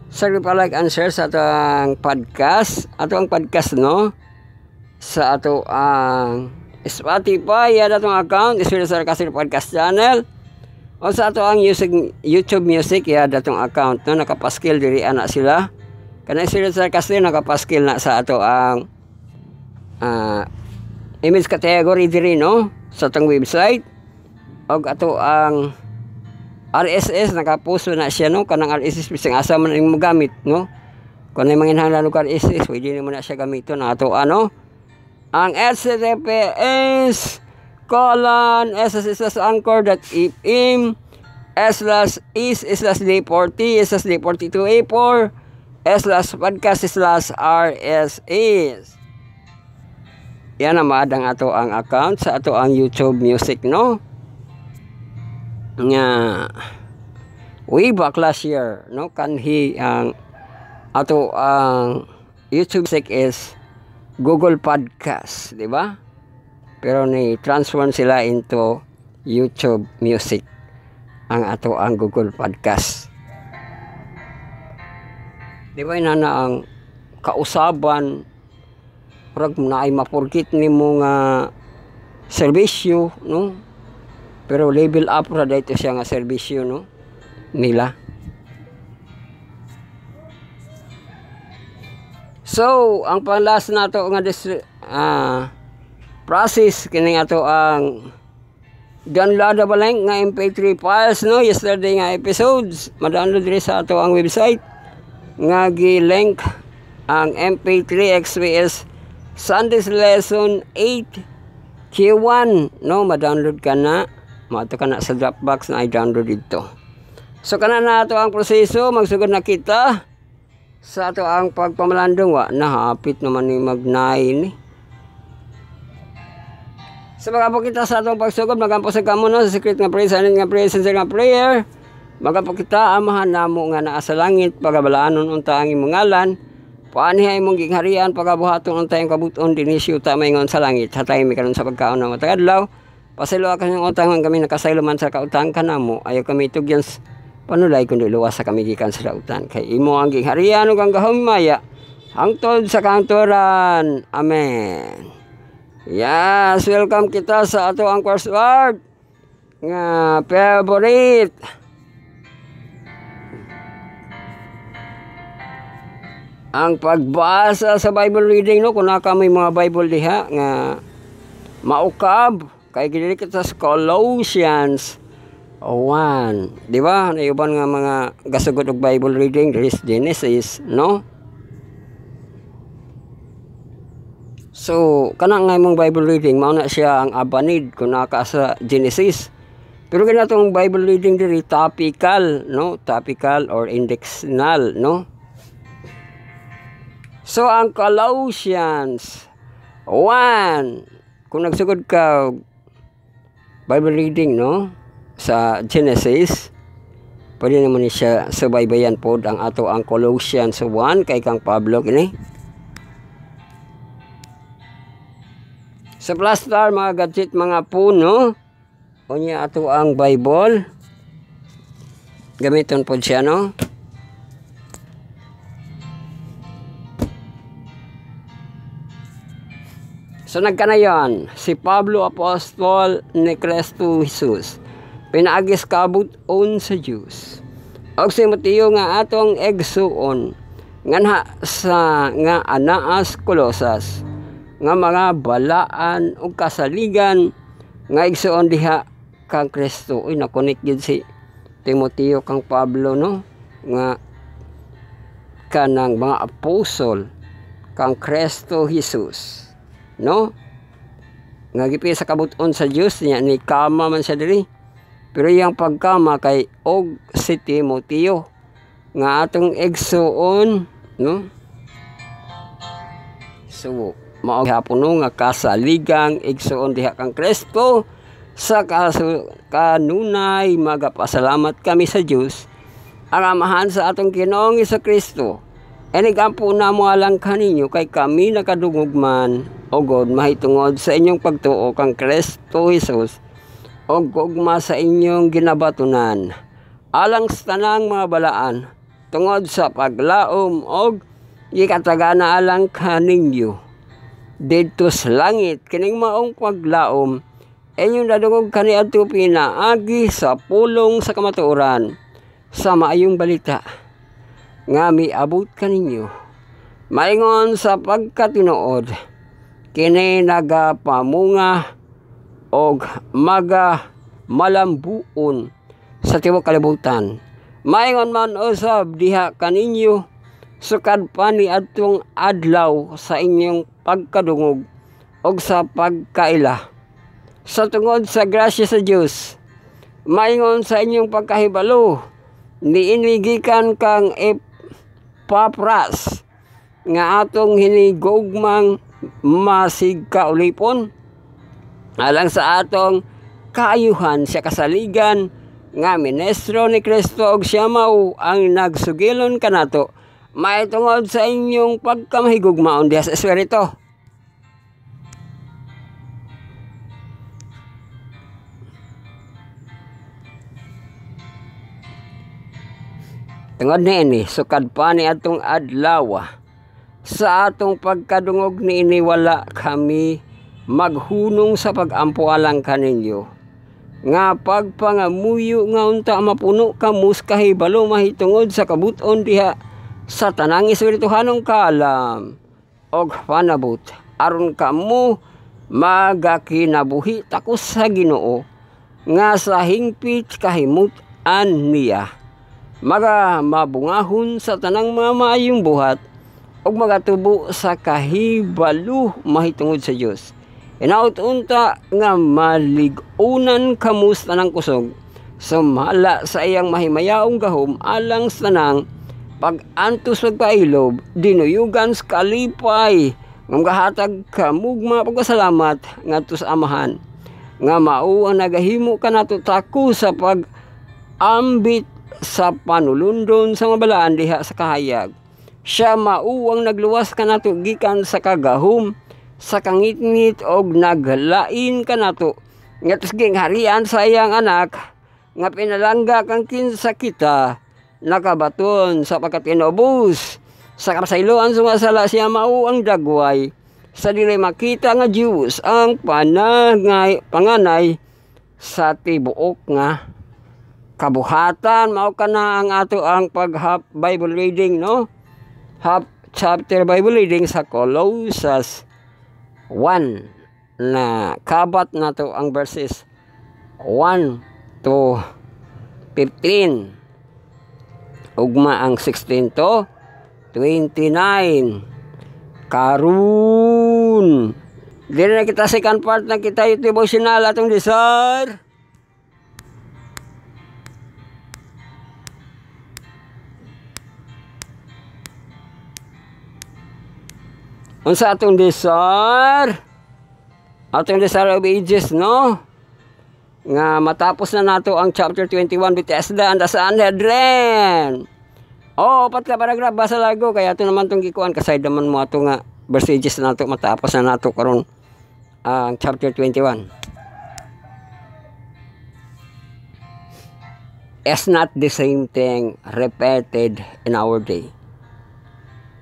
[SPEAKER 1] Sorry pa like and share sa atong podcast, atong podcast, no? Sa ato ang Spotify, at atong account, Espiritu Sarcastic Podcast Channel. O sa ato ang YouTube Music, atong account, no? Nakapaskil diri ana sila. Kana Espiritu Sarcastic nakapaskil na sa ato ang image category diri, no? Sa atong website. Og ato ang RSS nakapuso na siya, no? Kanang RSS bising asa man imo gamit, no? Kung may manginhanglan og RSS, pwede mo na siya gamiton na ato ano? Ang https://anchor.fm /is/d40/d42a4/podcast/rss. Yan ang maadang ato ang account sa ato ang YouTube Music, no? Nga way back last year, no? Kanhi ang ato ang YouTube Music is Google Podcast, di ba? Pero ni transform sila into YouTube Music ang ato ang Google Podcast. Di ba inana ang kausaban rag na ay mapurkit ni mo nga serbisyo, no? Pero level up ra dito siya nga serbisyo, no? Nila. So, ang panglas nato nga process kini ato ang downloadable link nga MP3 files, no? Yesterday nga episodes ma-download diri sa ato ang website nga gi-link ang MP3 XPS Sunday's Lesson 8 Q1, no? Ma-download ka na, maato ka na sa Dropbox na i-download dito. So kana na ato ang proseso, magsugod na kita sa ato ang pagpamalandong. Wa nahapit naman ni mag-9. Sa magapo kita sa atong pagsugod, magampo sa kamo, no? Sa secret nga prayer, silent nga prayer, sincere nga prayer. Magapo kita amahan namo nga naa sa langit, pagabalanon unta ang imong ngalan. Paanihay mong gigharian, pagabuhaton unta ang kabuton dinisyo ta maingon sa langit. Hatay mi karon sa pagkaon na matag adlaw. Pasaylo ka ng utang man kami nakasayloman sa kautang kanamo. Ayo kami tugyan panulay kundi luwas sa kami gikan sa lautan. Kay imo ang gigharian ug ang gahumaya hangtod sa kanturan. Amen. Yes, welcome kita sa ato ang coursework nga favorite. Ang pagbasa sa Bible reading, no, kung naka may mga Bible diha nga maukab kay gidili kita sa Colossians 1, di ba? Nayuban nga mga gasugod og Bible reading, there is Genesis, no? So, kanang nga mong Bible reading, mao na siya ang abanid kung naka sa Genesis. Pero ganitong Bible reading diri topical, no? Topical or indexional, no? So, ang Colossians 1, kung nagsugod ka Bible reading, no? Sa Genesis, pwede naman siya subaybayan po ang ato ang Colossians 1 kay kang Pablo kini. Sa plaster, mga gadget, mga puno, o niya ato ang Bible. Gamiton po siya, no? So nagkanayon, si Pablo Apostol ni Kristo Jesus, pinaagis kabut-on sa Diyos. Og si Timoteo nga atong egsuon, nga sa nga anaas Kolosas, nga mga balaan o kasaligan, nga igsuon diha kang Kristo. Uy, nakonik yun si Timoteo kang Pablo, no? Nga kanang mga apostol kang Kristo Jesus, no? Nga gipi sa kabuton sa Dios niya ni kama man siya diri. Pero yang pagkama kay og si Timoteo nga atong egsuon, no? So mao hapon nga kasaligang igsuon diha kang Kristo sa kanunay magapasalamat kami sa Dios ang amahan sa atong Ginoong Kristo. Enigampo na mo alang kaninyo kay kami nakadungog man o God mahitungod sa inyong pagtuo kang Kristo Jesus o gugma sa inyong ginabatunan alang sa tanang mga balaan tungod sa paglaom o gikatagana alang kaninyo dito sa langit kining maong paglaom inyong nadungog kaniadto pinaagi sa pulong sa kamatuoran sa maayong balita nga miabot kaninyo maingon sa pagkatinuod kini nagapamunga og maga malambuon sa tibuok kalibutan. Maingon man usab diha kaninyo sukad pa ni adtong adlaw sa inyong pagkadungog og sa pagkaila. Sa tungod sa grasya sa Dios, maingon sa inyong pagkahibalo niinigikan kang Epapras nga atong hinigugmang masig kaulipon alang sa atong kaayuhan siya kasaligan nga ministro ni Kristo og siya mao ang nagsugilon kanato may tungod sa inyong pagkamahigugmaon diha sa Espiritu. Tungod niini sukad pa ni atong adlaw sa atong pagkadungog niini wala kami maghunong sa pagampualang kaninyo nga pagpangamuyo nga unta mapuno kamus kahibalo mahitungod sa kabuton diha sa tanang espirituhanong kaalam og panabot aron kamo magakinabuhi takos sa Ginoo nga sa hingpit kahimutan niya mabungahon sa tanang mga maayong buhat ug magatubo sa kahibalo mahitungod sa Dios. Inaut unta nga maligunan kamus tanang kusog sumala sa iyang mahimayaong gahom alang sa tanang pag-antos pagpailob dinuyugan sa kalipay nga magahatag kamugma pagpasalamat ngadto sa Amahan nga mao ang nagahimo kanato tako sa pag-ambit sa panulundon sa mabalaan diha sa kahayag. Siya mao ang nagluwas kanato gikan sa kagahom sa kangitngit og naglain kanato nga tusging harian sa iyang anak nga pinalangga kang kinsa kita nakabaton sa pagkatinubos sa kapasayloan sumasala siya mao ang dagway sa dili makita nga Diyos ang panganay sa tibuok nga kabuhatan. Mao kana ang ato ang pag Bible reading, no? Half chapter Bible reading sa Colossus 1 na kabat na to ang verses 1 to 15 ugma ang 16 to 29 karon dili na kita second part na kita yung devotional atong desire. Unsa atong desire? Atong desire of ages, no? Nga matapos na nato ang chapter 21 Bethesda and the Sanhedrin. Oh, upat ka paragraph basa lago kaya ato naman tong gikuan kasay naman mo ato nga verses na nato matapos na nato karon ang chapter 21. Is not the same thing repeated in our day?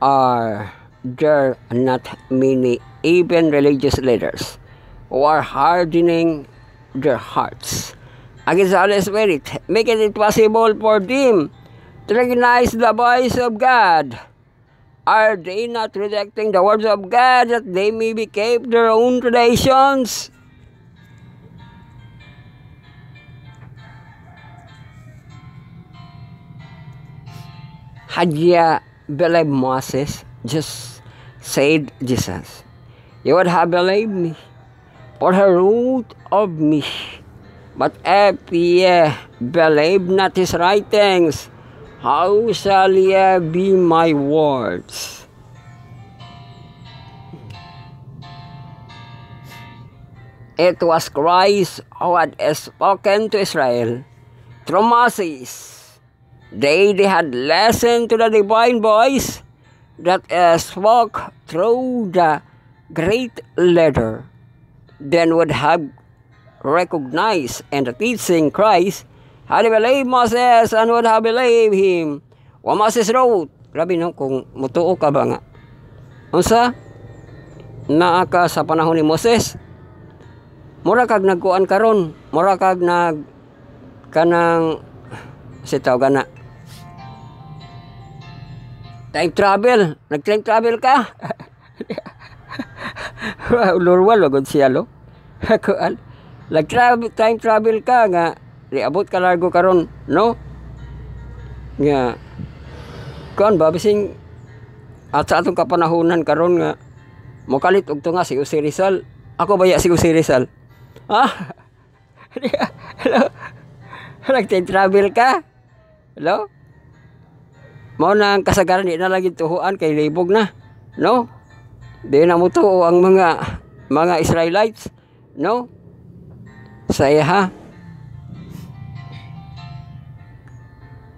[SPEAKER 1] Are there not many even religious leaders who are hardening their hearts against the Holy Spirit, making it possible for them to recognize the voice of God? Are they not rejecting the words of God that they may be keep their own traditions? Had you believed Moses just said Jesus, you would have believed me, for he wrote of me. But if ye believe not his writings, how shall ye be my words? It was Christ who had spoken to Israel through Moses. They had listened to the divine voice that spoke through the great leader, then would have recognized and the teaching Christ had believed Moses and would have believed him. What Moses wrote, grabe no, kung mutuo ka ba nga. Unsa? Naa ka sa panahon ni Moses, mura kag nagkuan karon, mura kag kanang sitaw gana. Time travel, nag-time travel ka? Ulurwal wagod siya lo. Time travel ka nga liabot ka largo karon, no? Nga kon ba bising at sa atong kapanahunan karon nga mokalit og tunga si Jose Rizal. Ako baya si Jose Rizal. Ah. Hello. Nag-time travel ka? Hello? Mao na ang kasagaran, di na lagi tuhuan kay libog na, no? Di na mo tuo ang mga Israelites, no? Saya ha.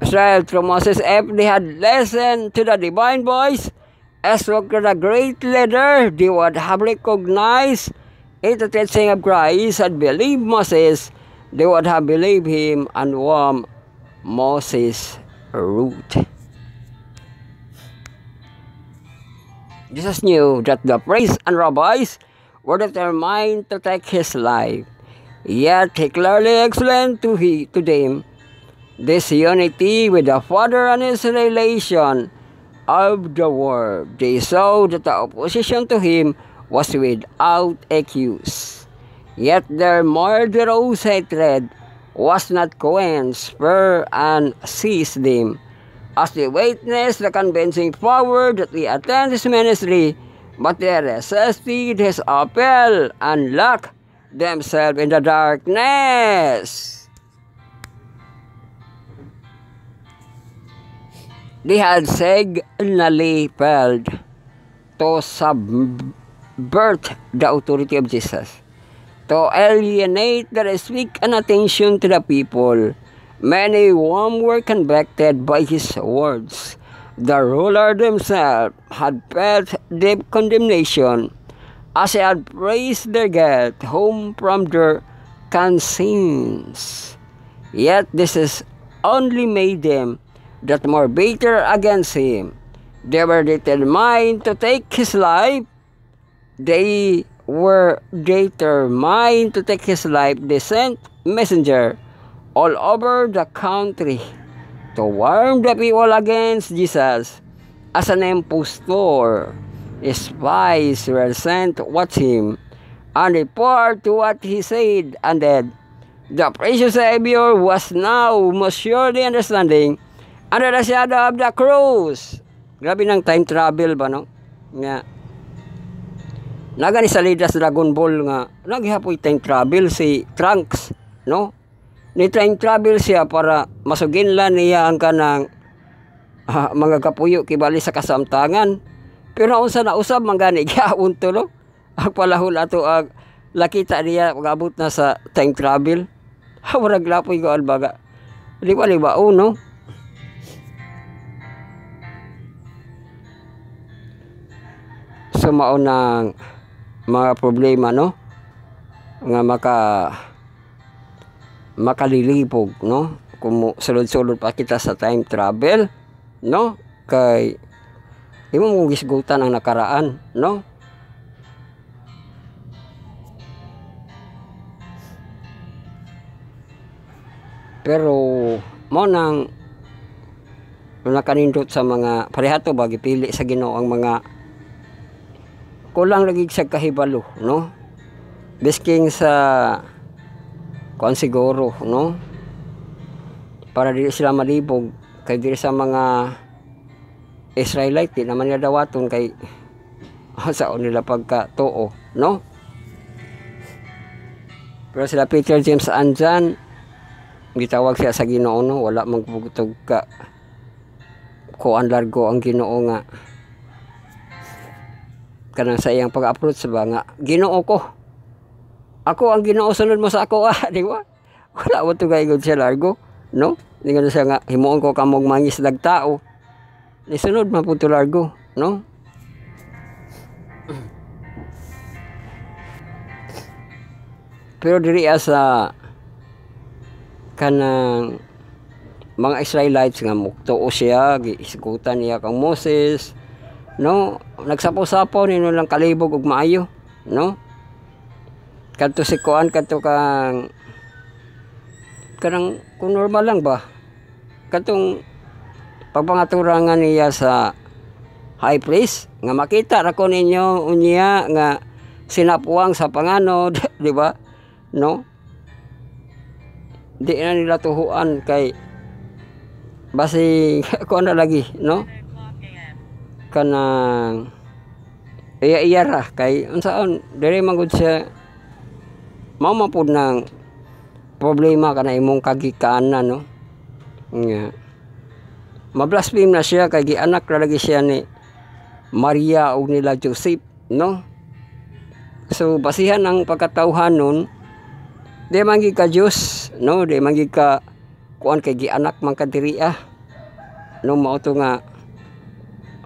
[SPEAKER 1] Israel through Moses, if they had listened to the divine voice as well to the great leader, they would have recognized it, the teaching of Christ, and believed Moses. They would have believed him and what Moses wrote. Jesus knew that the priests and rabbis were determined to take his life. Yet he clearly explained to them this unity with the Father and his relation of the Word. They saw that the opposition to him was without excuse. Yet their murderous hatred was not quenched, spurred and seized them. As they witnessed the convincing power that he attended his ministry, but they resisted his appeal and locked themselves in the darkness. They had signally failed to subvert the authority of Jesus, to alienate the respect and attention to the people. Many whom were convicted by his words. The ruler themselves had felt deep condemnation, as they had praised their God home from their conscience. Yet this is only made them that more bitter against him. They were determined to take his life, they were determined to take his life, they sent messenger all over the country to warn the people against Jesus. As an impostor, spies were sent to watch him and report to what he said, and then the precious Savior was now most surely understanding under the shadow of the cross. Grabe ng time travel ba, no? Nga. Nagani sa salida sa Dragon Ball nga, naghihapoy time travel si Trunks, no? Ni time travel siya para masuginlan niya ang kanang mga kapuyo kibali sa kasamtangan. Pero unsa na usab mangani gyapon to, no? Ang palahol ato ang lakita niya pag-abot na sa time travel. Murag lapoy ko albaga. Di ba no? So mao nang mga problema, no, nga makalilibog, no, kung sulod-sulod pa kita sa time travel, no, kay imo mong gisgutan ang nakaraan, no. Pero mo nang nakanindot sa mga parehato ba gipili sa Ginoo ang mga kulang lagi sa kahibalo, no? Bisking sa kuan siguro, no? Para dili sila malibog kay dili sa mga Israelite, di naman nila dawaton kay saan nila pagkatuo, no? Pero sila Peter James andyan, gitawag siya sa Ginoo, no? Wala magpugtog ka kuan largo ang Ginoo nga kanang sa iyang pag-approach ba nga Ginoo ko, ako ang Ginoo, sunod mo sa ako, di ba? Wala mo to kaigod siya largo, no? Hindi nga siya nga himuon ko kamog mangisdag tao, nisunod man po to largo, no? Pero diri sa kanang mga Israelites nga muktuo siya, giisgutan niya kang Moses, no, nagsapaw-sapaw nino lang kalibog ug maayo, no, kadto si kuan kadto kang kanang kung normal lang ba kadtong pagpangaturangan niya sa high priest nga makita ra ko ninyo unya nga sinapuang sa panganod di ba, no, di na nila tuhuan kay basi kuan na lagi, no, kanang iya ra kay unsaon diri magud siya mamapod ng problema kana imong kagikanan, no, nga mablaspheme na siya kay gianak ra lagi siya ni Maria ug nila Joseph, no. So basihan ang pagkatawhanon di mangi ka Dios, no, di mangi ka kuan kay gianak man ka diri no, mao to nga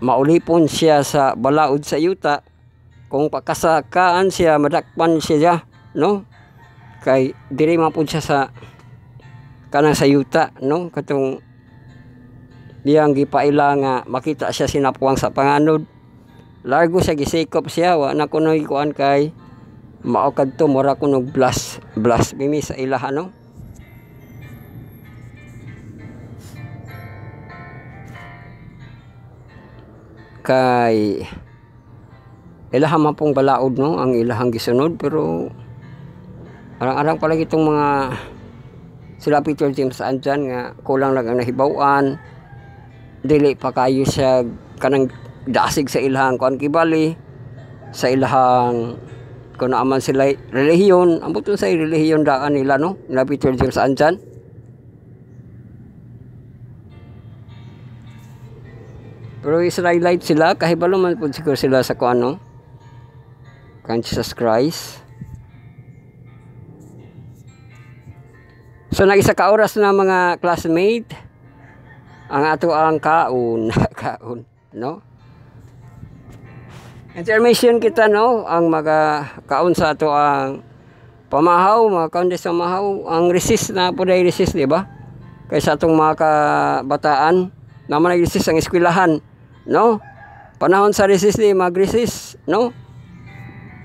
[SPEAKER 1] maulipon siya sa balaod sa yuta kung pakasakaan siya madakpan siya, no, kay diri mapud siya sa kanang sa yuta, no, katong diyang gipaila nga makita siya sinapuang sa panganod largo siya gisikop siya wa na kunoy kuan kay mao kadto mura kunog blasphemy sa ilaha, no. Kay ilahang man pong balaod, no, ang ilahang gisunod, pero arang-arang palagi itong mga sila Peter James andyan nga kulang lang ang nahibawan, dili pa kayo siya kanang dasig sa ilahang kuan kibali sa ilahang kung naaman sila relihiyon, ang buto sa relihiyon daan nila, no, nila Peter James andyan. Pero Israelite sila, kahibalo man po siguro sila sa kung ano, kan Jesus Christ. So nag-isa ka oras na mga classmate, ang ato ang kaon, no? Intermission kita, no, ang kaon sa ato ang pamahaw, mga kaon sa mahaw, ang resist na po dahil resist, di ba? Kaysa atong mga kabataan, naman nag-resist ang eskwelahan, no? Panahon sa resist di mag-resist, no?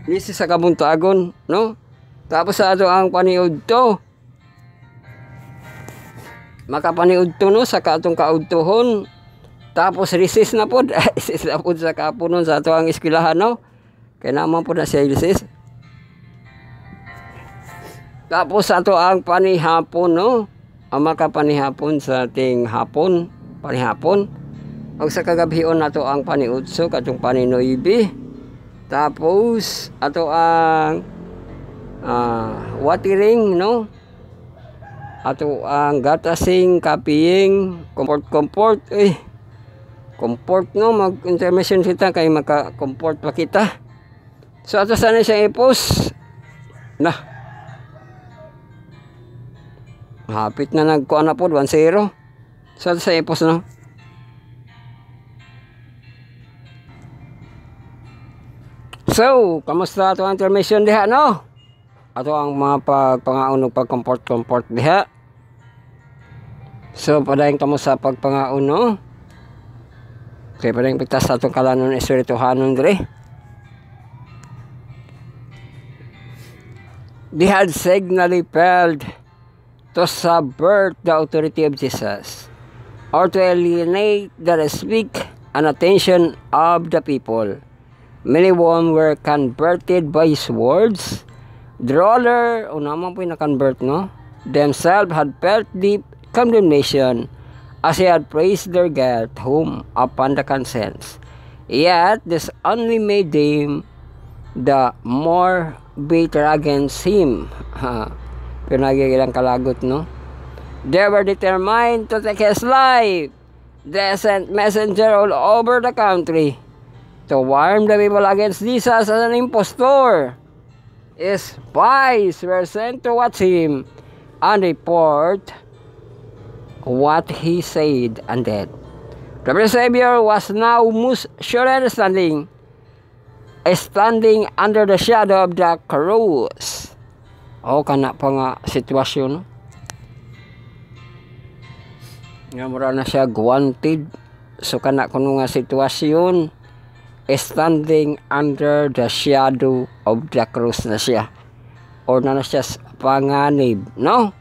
[SPEAKER 1] Nisi sa kabuntagon, no? Tapos sa ato ang paniud to. Makapaniud to, no, sa katong kaudtohon. Tapos recess na po. Recess na po sa kapunon sa ato ang eskwelahan, no? Kaya naman po na siya recess. Tapos sa ato ang panihapon, no? Ang makapanihapon sa ating hapon, panihapon. O sa kagabion nato ang paniudso, katong paninoybi. Tapos ato ang watering, no? Ato ang gatasing, kapiying, comfort, comfort, no? Mag-intermission kita kay maka-comfort pa kita. So ato sana siya ipos. Nah. Hapit na nagkuha na po 1-0. So ato sa ipos, no? So, kamusta ato ang intermission diha, no? Ato ang mga pagpangaon ng pag-comfort diha. So, padayang kamusta pagpangaon, no? Kaya padayang pitas sa atong kalanon espirituhanon dire. They had signally failed to subvert the authority of Jesus or to alienate the respect and attention of the people. Many one were converted by his words. The ruler, naman po yung na-convert, no? Themselves had felt deep condemnation as they had praised their God whom upon the conscience. Yet this only made them the more bitter against him. Pinagigilang kalagot, no? They were determined to take his life. They sent messenger all over the country to warn the people against Jesus as an impostor. His spies were sent to watch him and report what he said and did. The Savior was now most surely standing under the shadow of the cross. Kana pa nga sitwasyon. Nga mura na siya wanted. So kana kuno nga sitwasyon, standing under the shadow of the cross na siya. Or na siya panganib, no?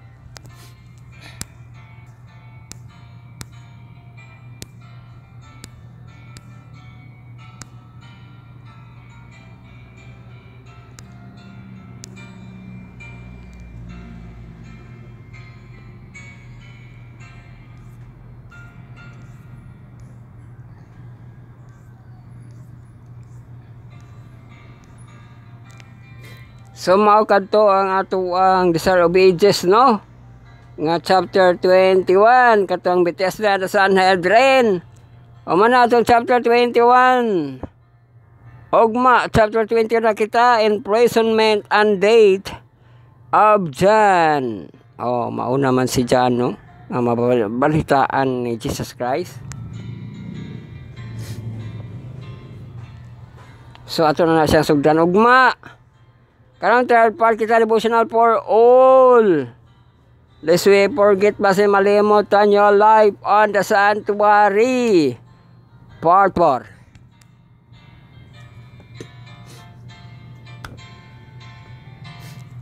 [SPEAKER 1] So mao kadto ang ato ang Desire of Ages, no? Nga chapter 21 katong Bethesda the Sanhedrin. O man atong chapter 21. Ogma chapter 20 na kita, imprisonment and date of John. Mao naman si John, no? Ang mabalitaan ni Jesus Christ. So ato na siyang sugdan ugma. Karang third part kita devotional for all. Lest we forget base malimutan your life on the sanctuary. Part 4.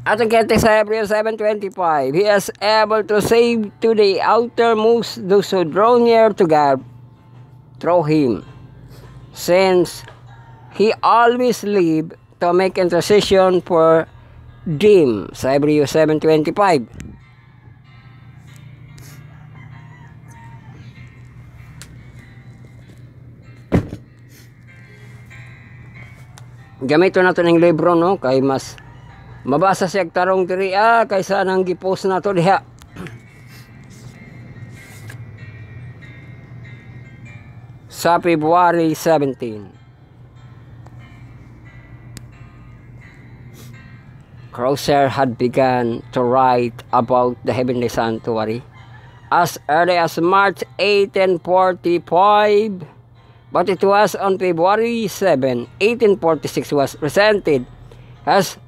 [SPEAKER 1] Atong text sa Hebrews 7:25. He is able to save to the outermost those who draw near to God through him, since he always live to make intercession for them. Sa Hebrews 7:25. Gamito na ito ng libro, no? Kay mas mabasa siya tarong diri kaysa nang gipost na ito diha. Sa February 17. Crosser had begun to write about the heavenly sanctuary as early as March 1845, but it was on February 7, 1846 was presented as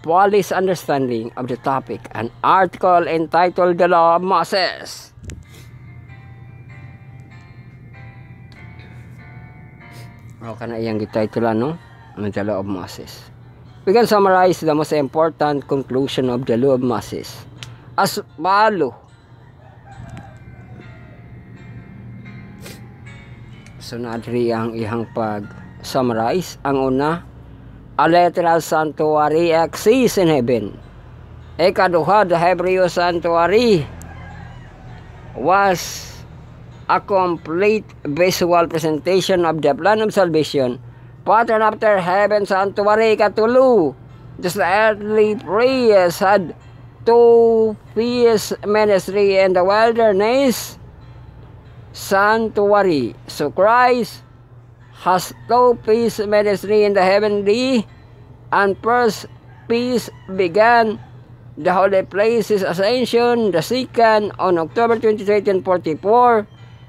[SPEAKER 1] Paul's understanding of the topic, an article entitled The Law of Moses. Kana iyang gititulan, no? The Law of Moses. We can summarize the most important conclusion of the law of Moses as follow. So nadri ang ihang pag-summarize. Ang una, a literal sanctuary exists in heaven. Ikaduha, the Hebrew sanctuary was a complete visual presentation of the plan of salvation. Pattern after heaven sanctuary. Ikatulo, the earthly priests had two piece ministry in the wilderness sanctuary. So Christ has two piece ministry in the heavenly, and first piece began the holy place's ascension, the second on October 23, 1944,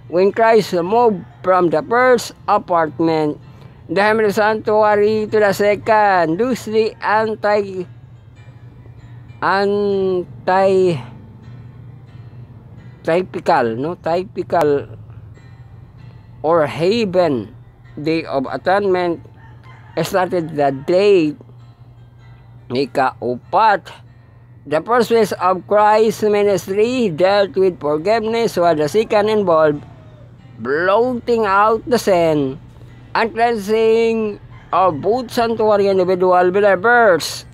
[SPEAKER 1] when Christ moved from the first apartment, the heavenly sanctuary, to the second. Thus the typical or heaven day of atonement started the day ika-4. The first phase of Christ's ministry dealt with forgiveness, while the second involved blotting out the sin and cleansing of both sanctuary and individual believers.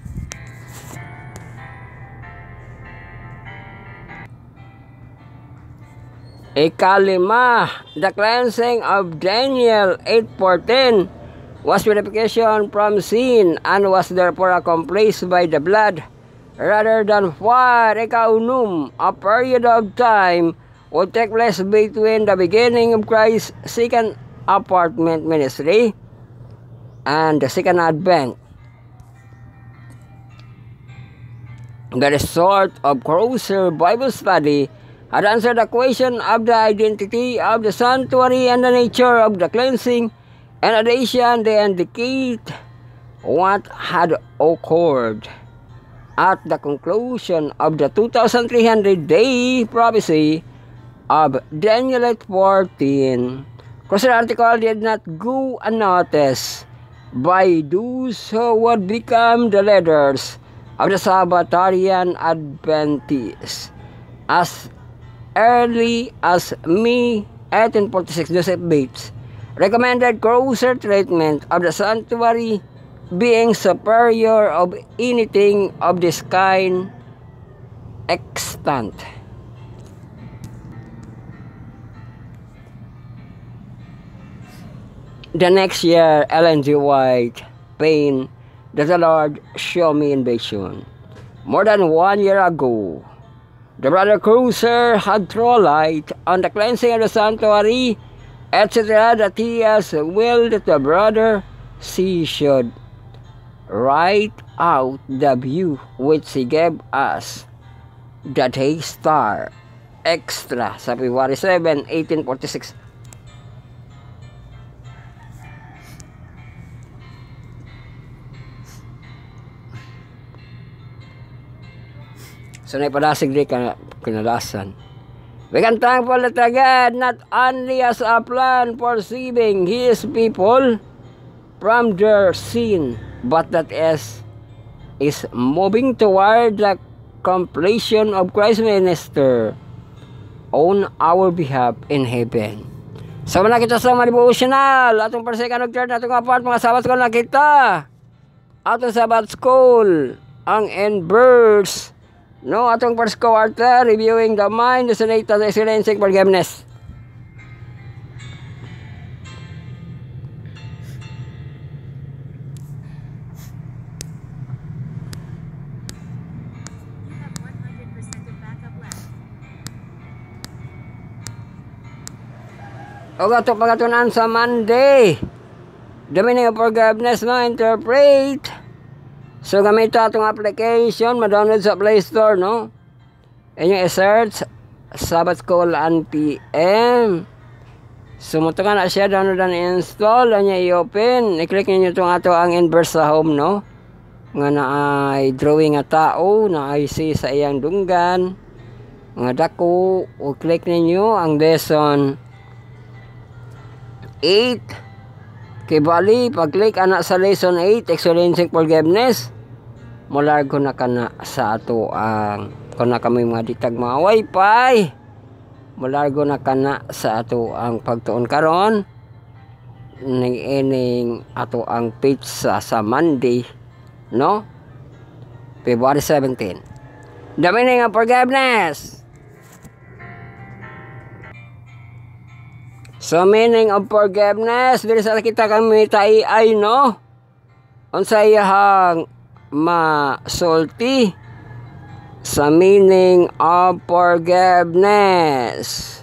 [SPEAKER 1] Ikalima, the cleansing of Daniel 8:14 was purification from sin and was therefore accomplished by the blood rather than fire. Ikaunum, a period of time would take place between the beginning of Christ's second apartment ministry and the second advent. The result of closer Bible study had answered the question of the identity of the sanctuary and the nature of the cleansing. In addition, they indicate what had occurred at the conclusion of the 2,300-day prophecy of Daniel 8:14. Because the article did not go unnoticed by those who would become the leaders of the Sabbatarian Adventists. As early as May 1846, Joseph Bates recommended closer treatment of the sanctuary being superior of anything of this kind extant. The next year, Ellen G. White penned that the Lord show me in vision. More than 1 year ago, the brother Cruiser had thrown light on the cleansing of the sanctuary, etc., that he has willed that the brother C should write out the view which he gave us, the Day Star Extra, sa February 7, 1846. So naipadasig di kinalasan. We can thankful that God not only as a plan for saving His people from their sin, but that is moving toward the completion of Christ's minister on our behalf in heaven. So na kita sa mga devotional, atong second third, atong apart mga Sabbath school na kita. Atong Sabbath school, ang end verse. No, atong first quarter, reviewing the mind, the state of experiencing forgiveness.
[SPEAKER 2] You have 100% of backup left.
[SPEAKER 1] O gato pagatunan sa Monday. The meaning of forgiveness, no, interpret. So, gamit itong application, ma-download sa Play Store, no? Inyong i-search, Sabbath School NPM. So, muto na siya, download and install, anya i-open. I-click ninyo itong ato ang inverse sa home, no? Nga na ay drawing nga tao, na ay see sa iyang dunggan. Nga dako, o click ninyo ang lesson 8. Kay bali, pag-click anak sa lesson 8, experiencing forgiveness, mulargo na ka na sa ato ang kung na kami mga ditag mga wifi, mulargo na ka na sa ato ang pagtuon karon ning ining ato ang pizza sa Monday, no? February 17. The meaning of forgiveness. So meaning of forgiveness, dili sa kita kami ay no? Unsay hang masulti sa meaning of forgiveness.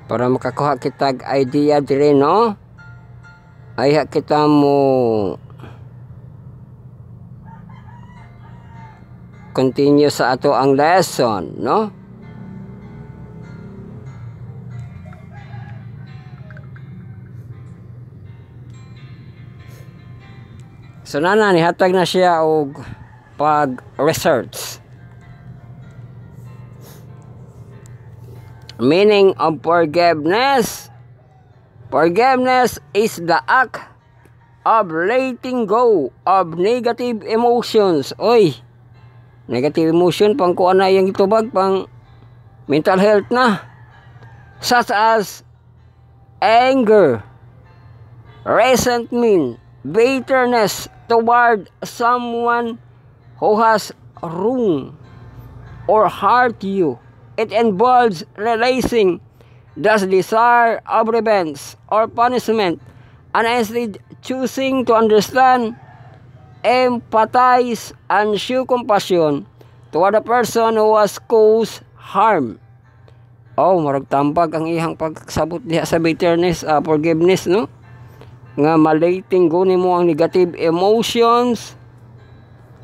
[SPEAKER 1] Para makakuha kita idea dire no? Ay kita mo continue sa ato ang lesson, no? So nana, nihatag na siya og pag-research. Meaning of forgiveness. Forgiveness is the act of letting go of negative emotions. Oy, negative emotion, pang kuha na yung itubag, pang mental health na. Such as anger, resentment, bitterness toward someone who has wronged or hurt you. It involves realizing the desire of revenge or punishment and instead choosing to understand, empathize, and show compassion toward a person who has caused harm. Oh, marag tambag ang ihang pagsabot diha sa bitterness, forgiveness, no? Nga malating guni mo ang negative emotions,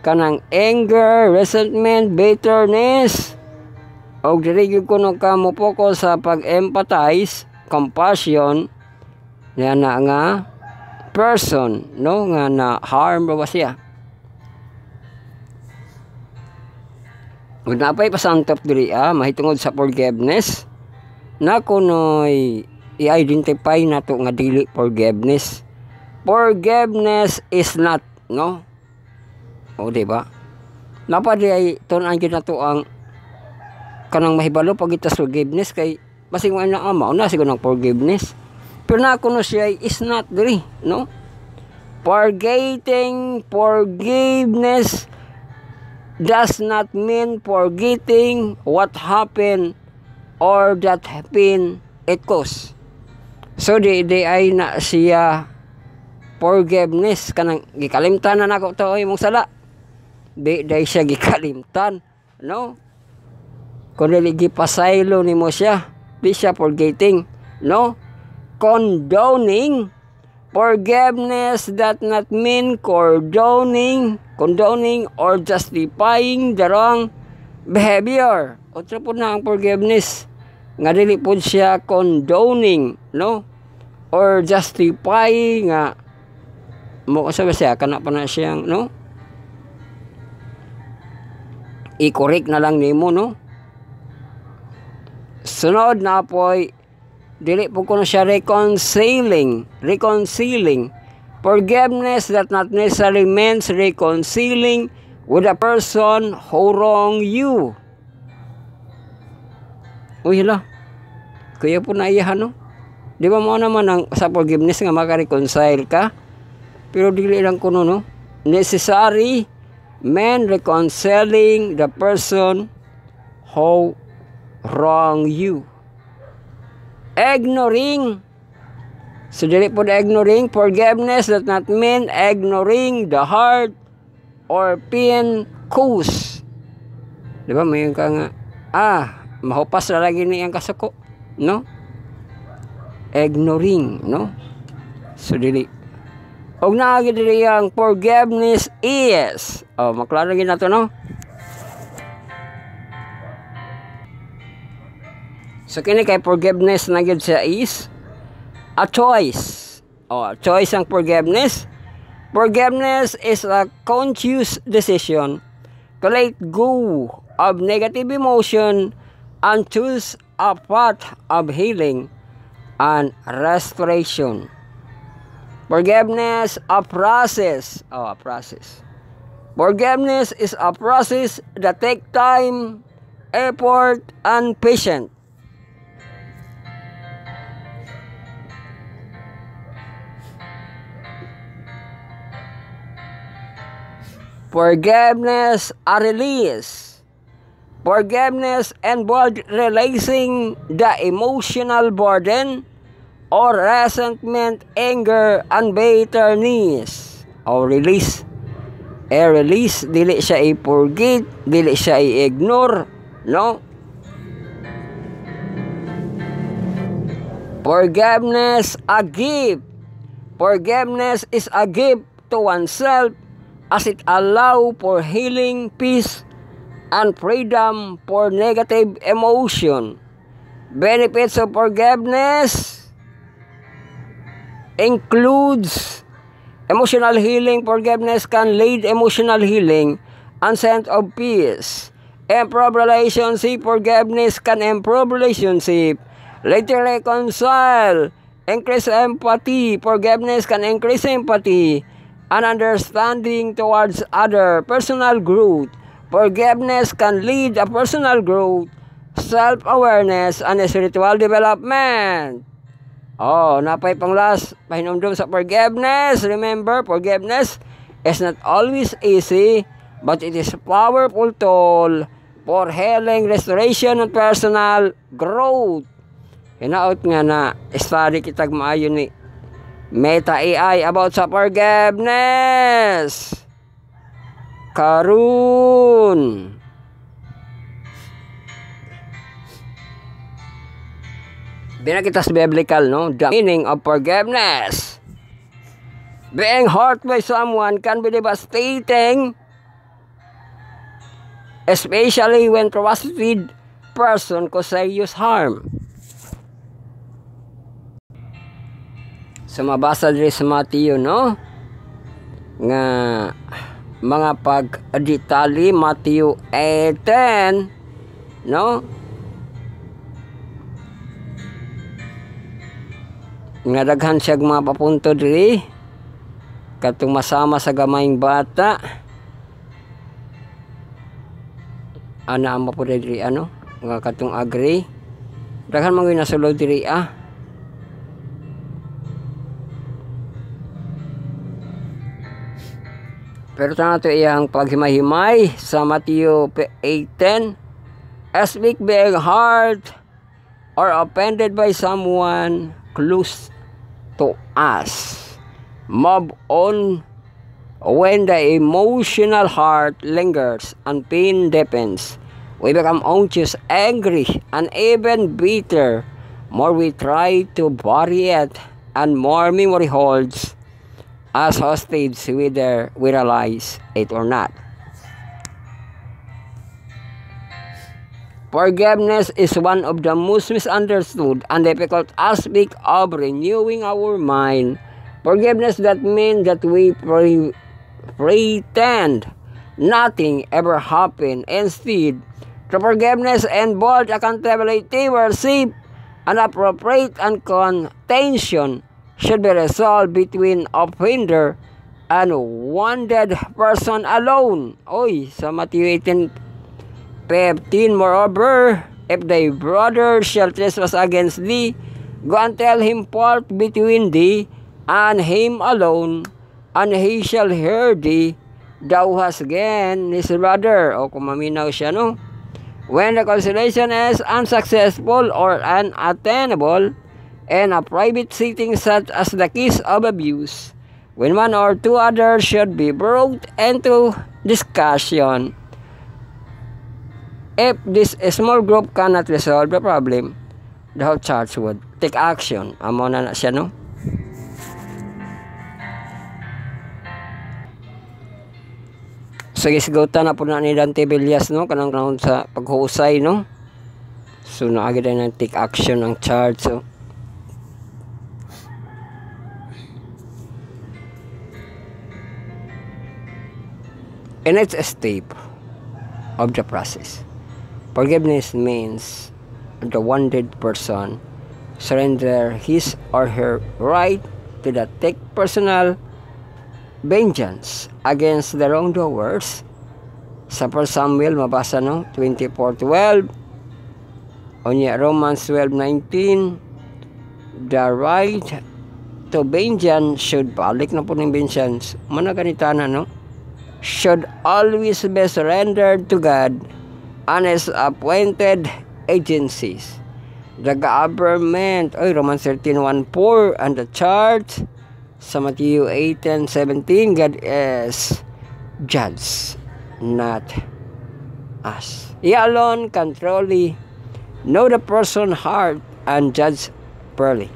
[SPEAKER 1] kanang anger, resentment, bitterness, o dirigyo ko no ka mo focus sa pag-empathize, compassion, na nga person, no? Nga na harm ba siya. Kung napay pasantop diri mahitungod sa forgiveness, na kunoy i-identify na to nga dili forgiveness. Forgiveness is not, no? O diba? Napadi ay tunan gyud nato ang kanang mahibalo pag itas forgiveness kay basig mo na ama na siguro ng forgiveness. Pero na kuno siya is not diri, no? Forgiveness does not mean forgetting what happened or that happened it caused. So di ay na siya forgiveness kanang gikalimtan na nako to imong sala. Di siya gikalimtan, no? Kung dili gipasaylo nimo siya, di siya forgetting, no? Condoning. Forgiveness does not mean condoning or justifying the wrong behavior. Otra po na ang forgiveness. Nga dili po siya condoning, no? Or justifying nga mo sa siya kana pa na siyang, no? I-correct na lang nimo, no? Sunod na po'y dili po kuno siya reconciling. Forgiveness that not necessarily means reconciling with a person who wrong you. Uy, hala. Kaya po naiyahan, no? Di ba mo naman ang, sa forgiveness nga maka-reconcile ka? Pero dili lang kuno, no? Necessary mean reconciling the person who wrong you. Ignoring. So dili po ignoring. Forgiveness does not mean ignoring the hurt or pain caused. Di ba may ka nga mahupas na lagi niyang kasuko, no? Ignoring, no? So dili. Og naagi dili ang forgiveness is. Maklaro gyud nato, no? So kini kay forgiveness na gyud siya is a choice. A choice ang forgiveness. Forgiveness is a conscious decision to let go of negative emotion and choose a path of healing and restoration. Forgiveness, a process. Oh, a process. Forgiveness is a process that takes time, effort, and patience. Forgiveness, a release. Forgiveness involves releasing the emotional burden or resentment, anger, and bitterness. O release. Release, dili siya i-forget, dili siya i-ignore, no? Forgiveness, a gift. Forgiveness is a gift to oneself as it allows for healing, peace, and freedom for negative emotion. Benefits of forgiveness includes emotional healing. Forgiveness can lead emotional healing and sense of peace. Improve relationship. Forgiveness can improve relationship. Lead to reconcile. Increase empathy. Forgiveness can increase empathy and understanding towards other. Personal growth. Forgiveness can lead a personal growth, self-awareness, and spiritual development. Oh, napay pang last, pahinumdum sa forgiveness. Remember, forgiveness is not always easy, but it is a powerful tool for healing, restoration, and personal growth. Hinaot nga na, study kitag maayo ni Meta AI about sa forgiveness. Karun. Binakitas biblical, no? The meaning of forgiveness. Being hurt by someone can be devastating, especially when trusted person cause serious harm. So mabasa diri sa Matthew, no? Nga mga pag-detalye, Matthew 18, no? Nga daghan siya mga papunto diri katong masama sa gamayng bata. Ana ang mapuday diri, ano? Nga katong agree. Daghan mga nasulod diri, Pero tanang ito iyang paghimay-himay sa Matthew 18. Speak being hurt or offended by someone close to us. Move on when the emotional heart lingers and pain deepens. We become anxious, angry, and even bitter. More we try to bury it, and more memory holds as hostage whether we realize it or not. Forgiveness is one of the most misunderstood and difficult aspects of renewing our mind. Forgiveness that means that we pretend nothing ever happened. Instead, the forgiveness involves accountability, worship, and appropriate and contention should be resolved between offender and wounded person alone. Oy, sa Matthew 18:15, moreover, if thy brother shall trespass against thee, go and tell him fault between thee and him alone, and he shall hear thee, thou hast gained his brother. O kung maminaw siya, no? When reconciliation is unsuccessful or unattainable, in a private setting such as the case of abuse, when one or two others should be brought into discussion. If this small group cannot resolve the problem, the whole church would take action. Amo na siya, no? So gisgutan na po na ni Dante Villas, no? Kanang sa paghusay, no? So naagad na take action ang church, so in its step of the process. Forgiveness means the wounded person surrender his or her right to the take personal vengeance against the wrongdoers. Sa 1 Samuel mabasa no 24:12, onya Romans 12:19, the right to vengeance should balik na po ng vengeance mana ganitana no should always be surrendered to God and His appointed agencies, the government. Romans 13:1-4, and the church. Sa Matthew 18:17, God is judge, not us. He alone can truly know the person's heart and judge fairly.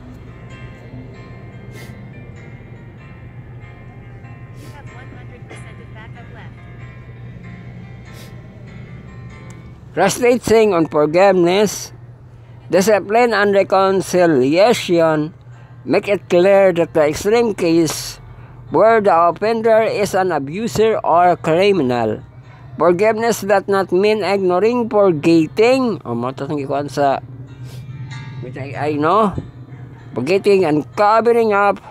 [SPEAKER 2] You have 100% of backup left.
[SPEAKER 1] Frustrating on forgiveness, discipline, and reconciliation make it clear that the extreme case where the offender is an abuser or criminal, forgiveness does not mean ignoring, forgetting, o matatang ikuan sa I know, forgetting and covering up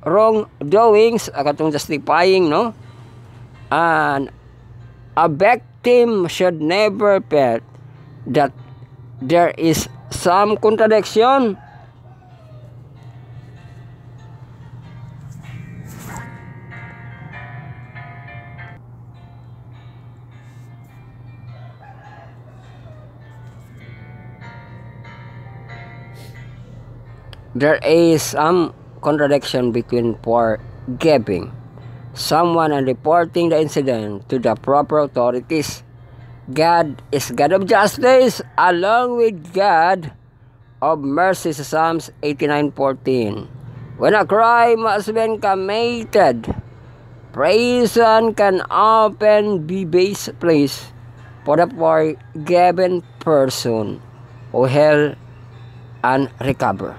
[SPEAKER 1] wrongdoings, akatong justifying, no? And a victim should never feel that there is some contradiction. There is some contradiction between forgiving someone and reporting the incident to the proper authorities. God is God of justice along with God of mercy sa Psalms 89:14. When a crime has been committed, prison can often be base place for the forgiven person who heal and recover.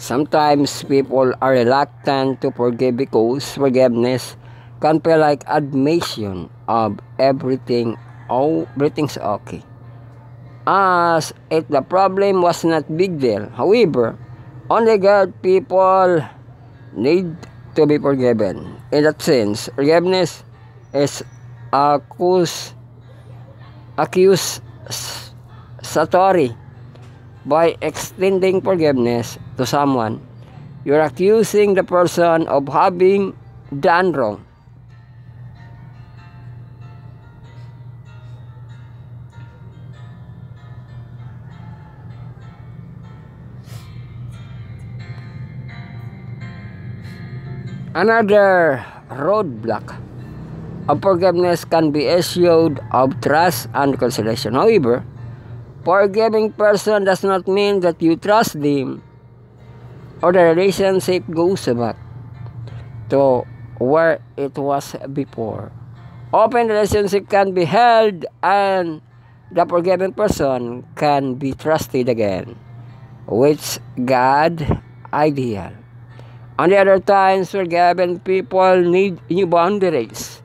[SPEAKER 1] Sometimes people are reluctant to forgive because forgiveness can feel like admission of everything's okay, as if the problem was not big deal. However, only God people need to be forgiven. In that sense, forgiveness is accusatory. By extending forgiveness to someone, you're accusing the person of having done wrong. Another roadblock of forgiveness can be issued of trust and reconciliation. However, forgiving person does not mean that you trust them or the relationship goes back to where it was before. Open relationship can be held and the forgiving person can be trusted again, which God ideal. On the other times, forgiven people need new boundaries.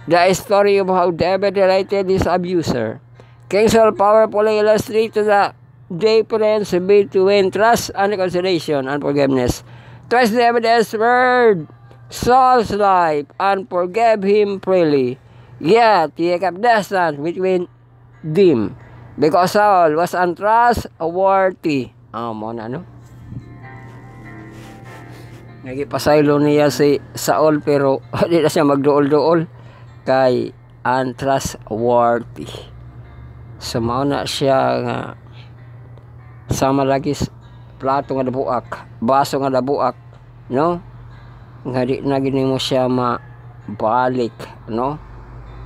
[SPEAKER 1] The story of how David related his abuser King Saul powerfully illustrated the difference between trust and reconciliation and forgiveness. Twice David spared Saul's life and forgave him freely. Yet he kept distance between them because Saul was untrustworthy. Nagipasaylo niya si Saul pero hindi na siya magduol-duol kay untrustworthy. Sumao na siya nga sama lagi plato nga dabuak, baso nga dabuak, no? Nga di na gini mo siya mabalik, no?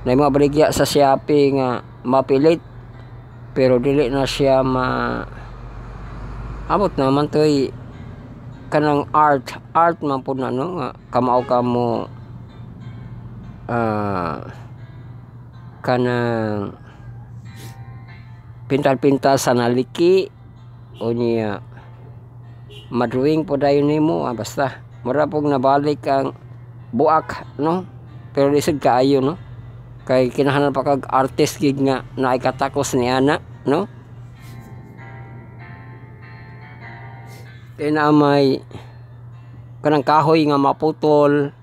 [SPEAKER 1] Na mga baligya sa Shopee nga mapilit pero dili na siya abot naman to'y kanang art man po na, no? Nga kamao ka mo kanang pintal-pintal sa naliki o niya madrawing po dayon nimo basta mura pog nabalik ang buak, no? Pero lisod kaayo, no? Kay kinahanglan pa kag artist gid nga naikatakos ni ana, no? Kaya na may kanang kahoy nga maputol,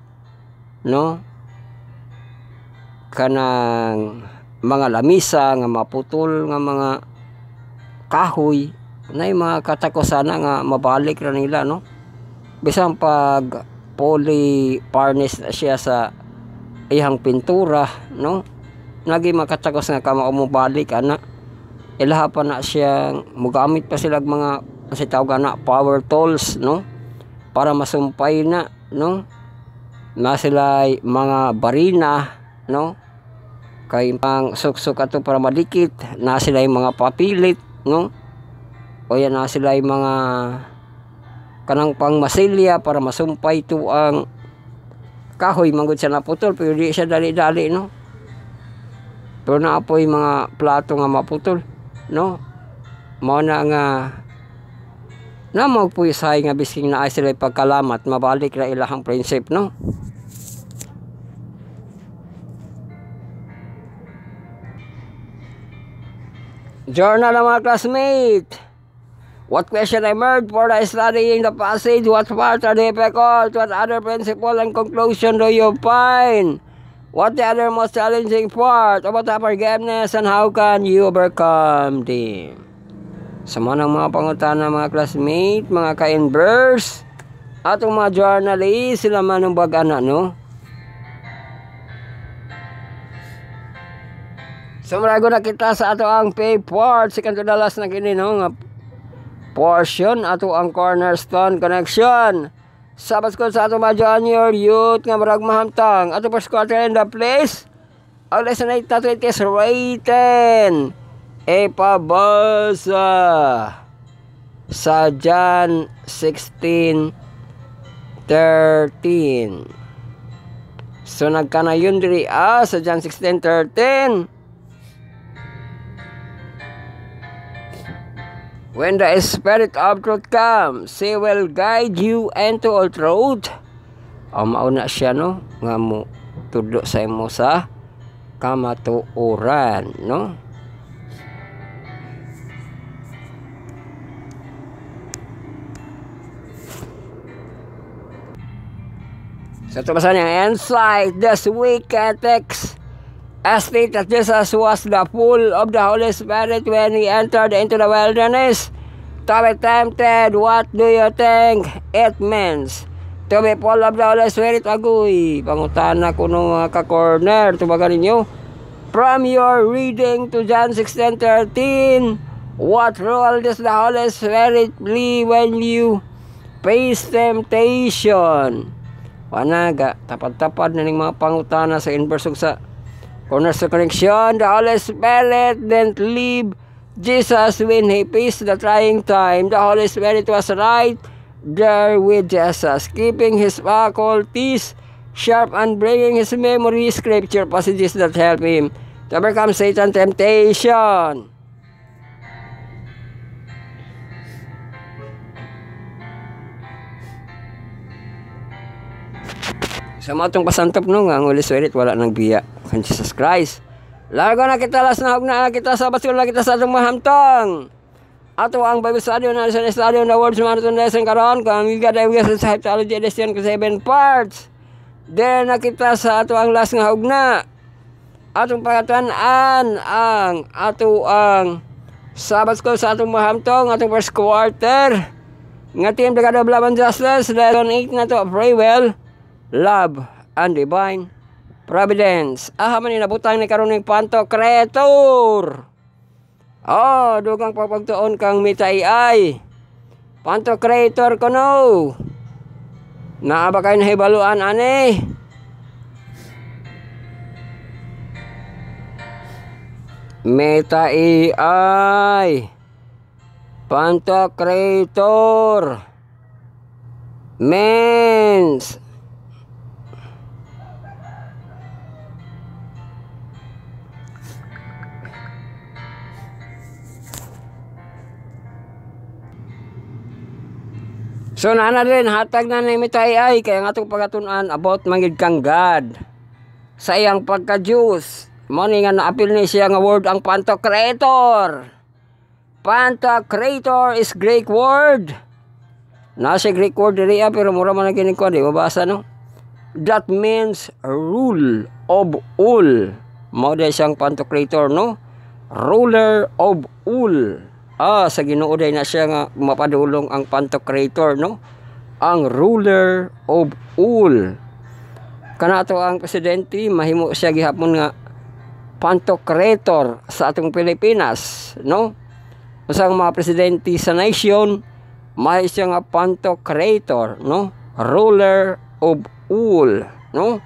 [SPEAKER 1] no? Kanang mga lamisa nga maputol nga mga kahoy, na mga katakosana nga mabalik ra nila, no? Bisan pag poly varnish na siya sa ihang pintura, no? Nagi makatakos nga kama umubalik ana. Ilaha pa na siyang mugamit pa sila mga kasi tawag na power tools, no? Para masumpay na, no? Na sila mga barina, no? Kay pang suksok ato para madikit, na sila mga papilit, no? O yan na sila mga kanang pang masilya para masumpay to ang kahoy manggod siya naputol, pero di siya dali-dali, no? Pero naapoy mga plato nga maputol, no? Mao na nga na magpuisay nga bisking naay sila pagkalamat, mabalik ra ilahang prinsip, no? Journal ng mga classmate. What question emerged for the studying the passage? What part are difficult? What other principle and conclusion do you find? What the other most challenging part about the forgiveness and how can you overcome them? Sa mga pangutana mga classmate, mga ka-inverse, atong mga journalist, sila man ang baga-ana, no? So marago na kita sa ato ang paper, second to the last na kini, no? Nga portion, ato ang cornerstone connection. Sabas ko sa ato mga junior youth nga marag mahamtang. Ato first quarter in the place. Ang lesson 8 na it is written. Ipabasa sa John 16:13. So nagkana yun diri sa John 16:13. When the Spirit of truth comes, He will guide you into all truth. Mauna siya, no? Nga mo tudlo sa imo sa kamatuoran, no? So ito basa niya, insight this week text state that Jesus was the full of the Holy Spirit when He entered into the wilderness to be tempted. What do you think it means to be full of the Holy Spirit? Agoy, pangutana ko nung mga ka-corner, tubagan ninyo. From your reading to John 16:13, what role does the Holy Spirit play when you face temptation? Wanaga, tapad-tapad na ning mga pangutana sa inverse sa cornerstone connection. The Holy Spirit didn't leave Jesus when He faced the trying time. The Holy Spirit was right there with Jesus, keeping His faculties sharp and bringing His memory scripture passages that help Him to overcome Satan's temptation. Sa matong pasantop no nga ang Holy Spirit wala nang biya kan Jesus Christ. Largo na kita las na hugna kita sa basul na kita sa atong mahamtong. Ato ang Bible study na sa study on the words marathon lesson karon kang igada sa typology edition ko 7 parts. Then nakita sa ato ang last nga hugna. Atong pagatuan-an ang ato ang Sabbath school sa atong mahamtong atong first quarter. Nga team Brigada of Love and Justice lesson 8 na to, pray well, love and divine providence. Man ni nabutang ni karon ning panto creator. Dugang papagtuon kang mitay panto creator kuno. Naa ba kay nahibaluan ani? Meta AI panto creator means So nana din hatag na ni mitay kaya nga itong pagatunan about mangid kang God sa iyang pagka-Diyos. Mani nga naapil ni siya nga word ang Pantocrator. Pantocrator is Greek word. Nasa Greek word diri pero mura man gini ko di mabasa no. That means rule of all. Mao day siyang Pantocrator no. Ruler of all. Sa Ginoo day na siya nga mapadulong ang Pantocrator no. Ang ruler of all. Kanato ang presidente mahimo siya gihapon nga Pantocrator sa atong Pilipinas no. Usang mga presidente sa nation may siya nga Pantocrator no. Ruler of all no.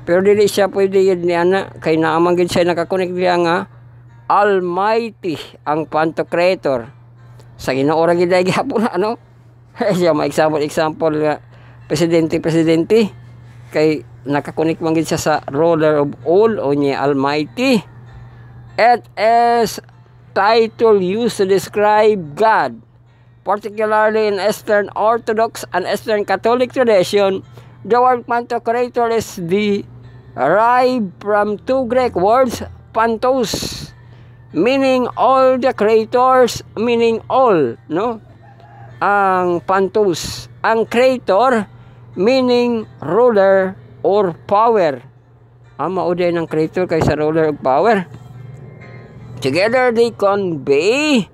[SPEAKER 1] Pero dili siya pwede yun niya kay naamang gid siya nakakonek diya nga Almighty ang Pantocrator sa Ginoo ra gid ay gihapon ano. Siya may example nga presidente kay nakakonek man gid siya sa ruler of all o niya Almighty. It is title used to describe God, particularly in Eastern Orthodox and Eastern Catholic tradition. The word Pantocrator is derived from two Greek words, pantos, meaning all the creators, meaning all, no? Ang pantos, ang creator, meaning ruler or power. Ang mauday ng creator kaysa ruler of power. Together they convey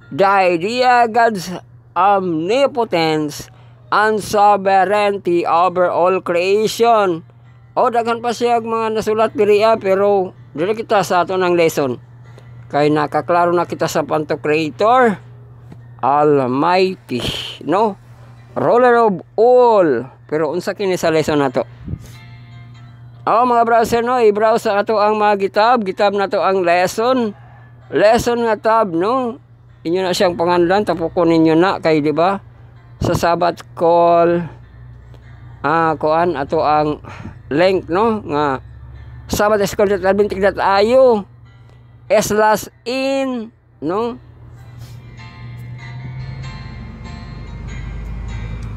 [SPEAKER 1] the idea God's omnipotence and sovereignty over all creation. O daghan pa siya mga nasulat diriya pero dili kita sa ato ng lesson. Kay nakaklaro na kita sa Pantocrator, Almighty, no? Ruler of all. Pero unsa kini sa lesson nato? Mga browser no, i-browse ato ang mga gitab na to ang lesson nga tab no. Inyo na siyang panganlan tapokon ninyo na kay di ba? Sa Sabbath call kuan ato ang link no nga sabbathschool.adventic.ayo /in no.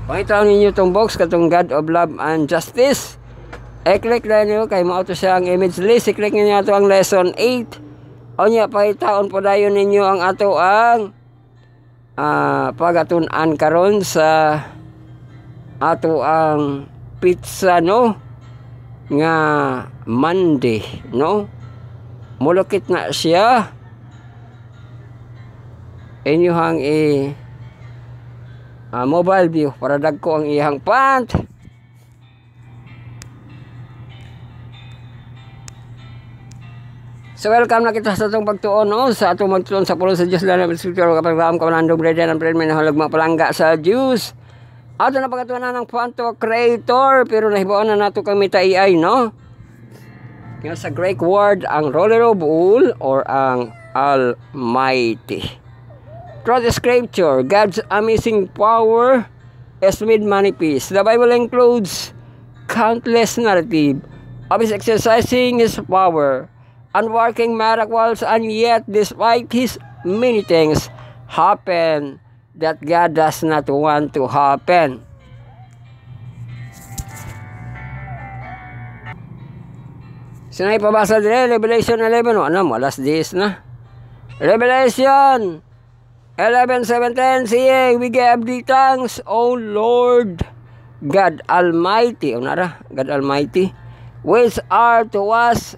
[SPEAKER 1] Pakitaw ninyo itong box katong God of Love and Justice. I-click na nyo kay mauto siya ang image list. I-click ninyo ito ang lesson 8. O niya pakitaon po dayon ninyo ang ato ang pagatunan karon sa ato ang pizza no nga Monday no. Mulukit na siya. Inyuhang mobile view para dagko ang iyang pant. So welcome na kita sa itong pagtuon no? Sa atong magtuon sa pulo sa Diyos lang na Scripture kapag raam ka manandong bread and bread may nahalag mga palangga sa Diyos. Ato na pagkatuan na ng Pantocrator pero nahibaon na nato kami taiyay no? Yung sa Greek word ang ruler of all or ang Almighty. Throughout the Scripture, God's amazing power is made manifest. The Bible includes countless narrative of His exercising His power and working miracles, and yet despite His many things happen that God does not want to happen. Sinay pabasa din Revelation 11 alas 10 na. Revelation 11:17 saying, we give thee thanks, O Lord God Almighty, God Almighty, which are to us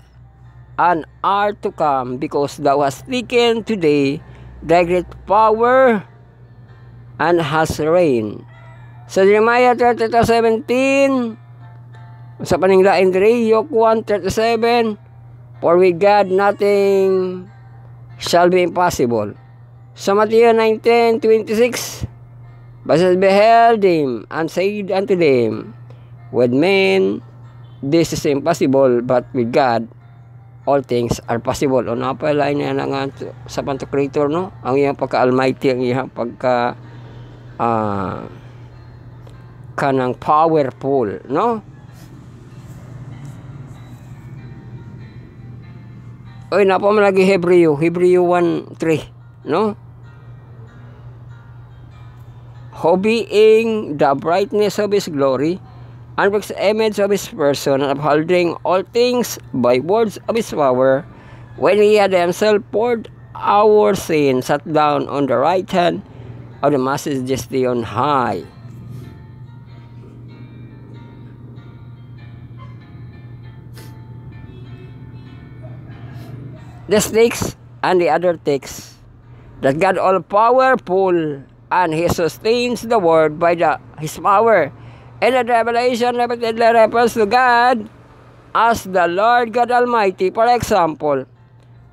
[SPEAKER 1] and are to come, because thou hast taken today thy great power and has reigned. Sa Jeremiah 32:17, sa paninglain diri, Yok 1:37, for with God nothing shall be impossible. Sa Matthew 19:26, but beheld him and said unto them, with men this is impossible, but with God all things are possible. O napalain niya na nga sa Pantocrator no, ang iyang pagka-almighty, ang iyang pagka kanang powerful no. Oy, napa man lagi Hebreo 1:3 no. who being the brightness of his glory, and the image of his person, and upholding all things by words of his power, when he had himself poured our sin, sat down on the right hand of the majesty on high. This text and the other text, that God all-powerful, and He sustains the world by His power. And the revelation repeatedly refers to God as the Lord God Almighty. For example,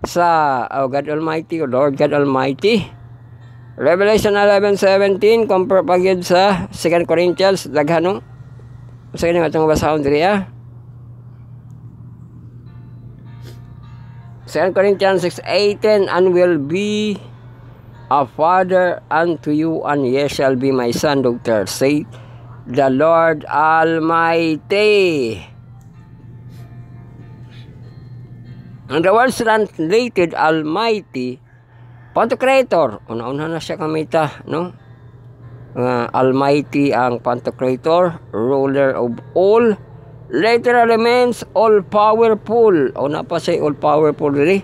[SPEAKER 1] sa God Almighty o Lord God Almighty, Revelation 11:17, compare pa gyud sa 2 Corinthians, daghano? Sa kini atong basahon diri 2 Corinthians 6:18, and will be a father unto you, and ye shall be my son, Dr. Said the Lord Almighty. And the word translated Almighty, Pantocrator, una-una na siya kamita, no? Almighty ang Pantocrator, ruler of all, literally means all-powerful. Una pa siya all-powerful rin.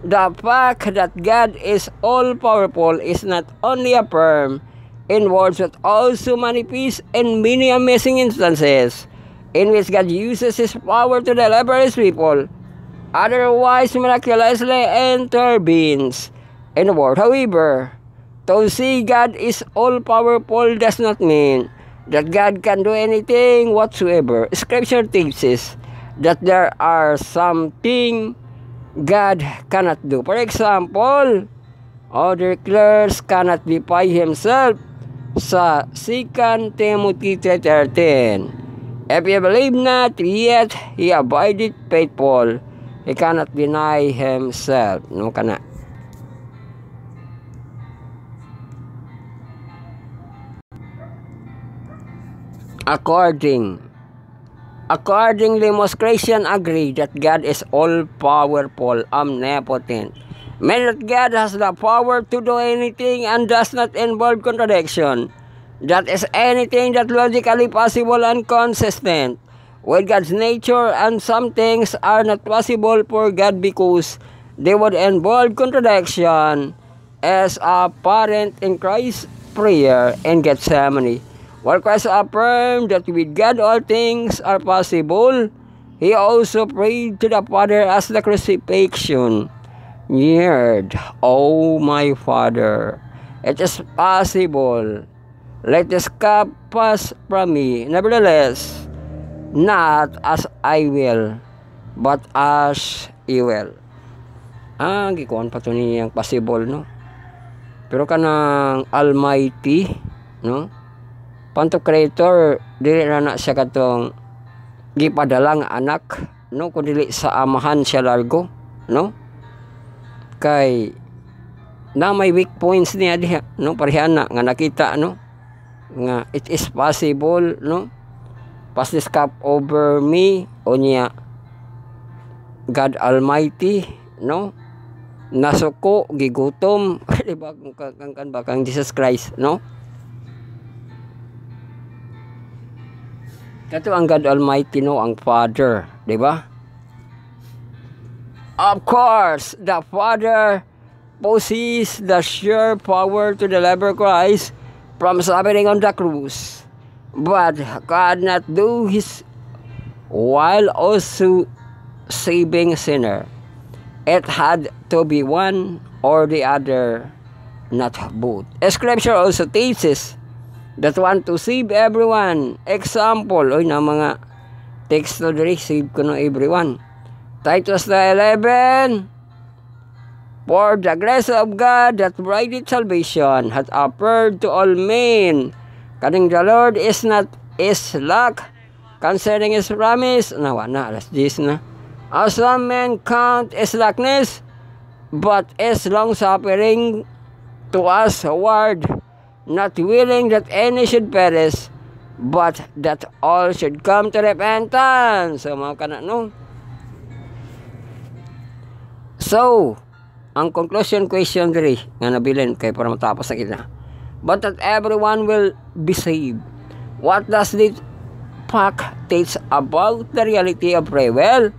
[SPEAKER 1] The fact that God is all-powerful is not only affirmed in words but also manifest in many amazing instances in which God uses His power to deliver His people, otherwise miraculously intervenes in the world. However, to say God is all-powerful does not mean that God can do anything whatsoever. Scripture teaches that there are something God cannot do. For example, declares cannot defy Himself sa 2 Timothy 3:13. If you believe not, yet He abideth faithful. He cannot deny Himself. No, kana. Accordingly, most Christians agree that God is all-powerful, omnipotent, meaning that God has the power to do anything and does not involve contradiction. That is anything that logically possible and consistent with God's nature, and some things are not possible for God because they would involve contradiction, as apparent in Christ's prayer in Gethsemane. While Christ affirmed that with God all things are possible, He also prayed to the Father as the crucifixion neared. Oh, my Father, it is possible. Let this cup pass from me. Nevertheless, not as I will, but as You will. Gikuan pa ito niyang possible, no? Pero kanang Almighty, no? Pantocrator, dili na siya katong gipadalang anak, no? Kung dili sa amahan siya largo, no? Kay na may weak points niya diha, no? Parehan na nga nakita, no? Nga it is possible, no? Pass this cup over me, o niya God Almighty, no? Nasuko, gigutom, diba kang Jesus Christ, no? Kato ang God Almighty, no, ang Father, di ba? Of course, the Father possesses the sure power to deliver Christ from suffering on the cross, but could not do His while also saving sinner. It had to be one or the other, not both. Scripture also teaches that want to save everyone. Example, na mga text to receive ko no everyone. Titus 11, for the grace of God that bringeth salvation hath appeared to all men. Kaning the Lord is not slack concerning His promise. Nawa na, alas 10 na. As some men count slackness, but is long suffering to us word, not willing that any should perish, but that all should come to repentance. So, mga kana, no? So, ang conclusion question diri nga nabilin kay para matapos na kita. but that everyone will be saved. What does this fact teach about the reality of free will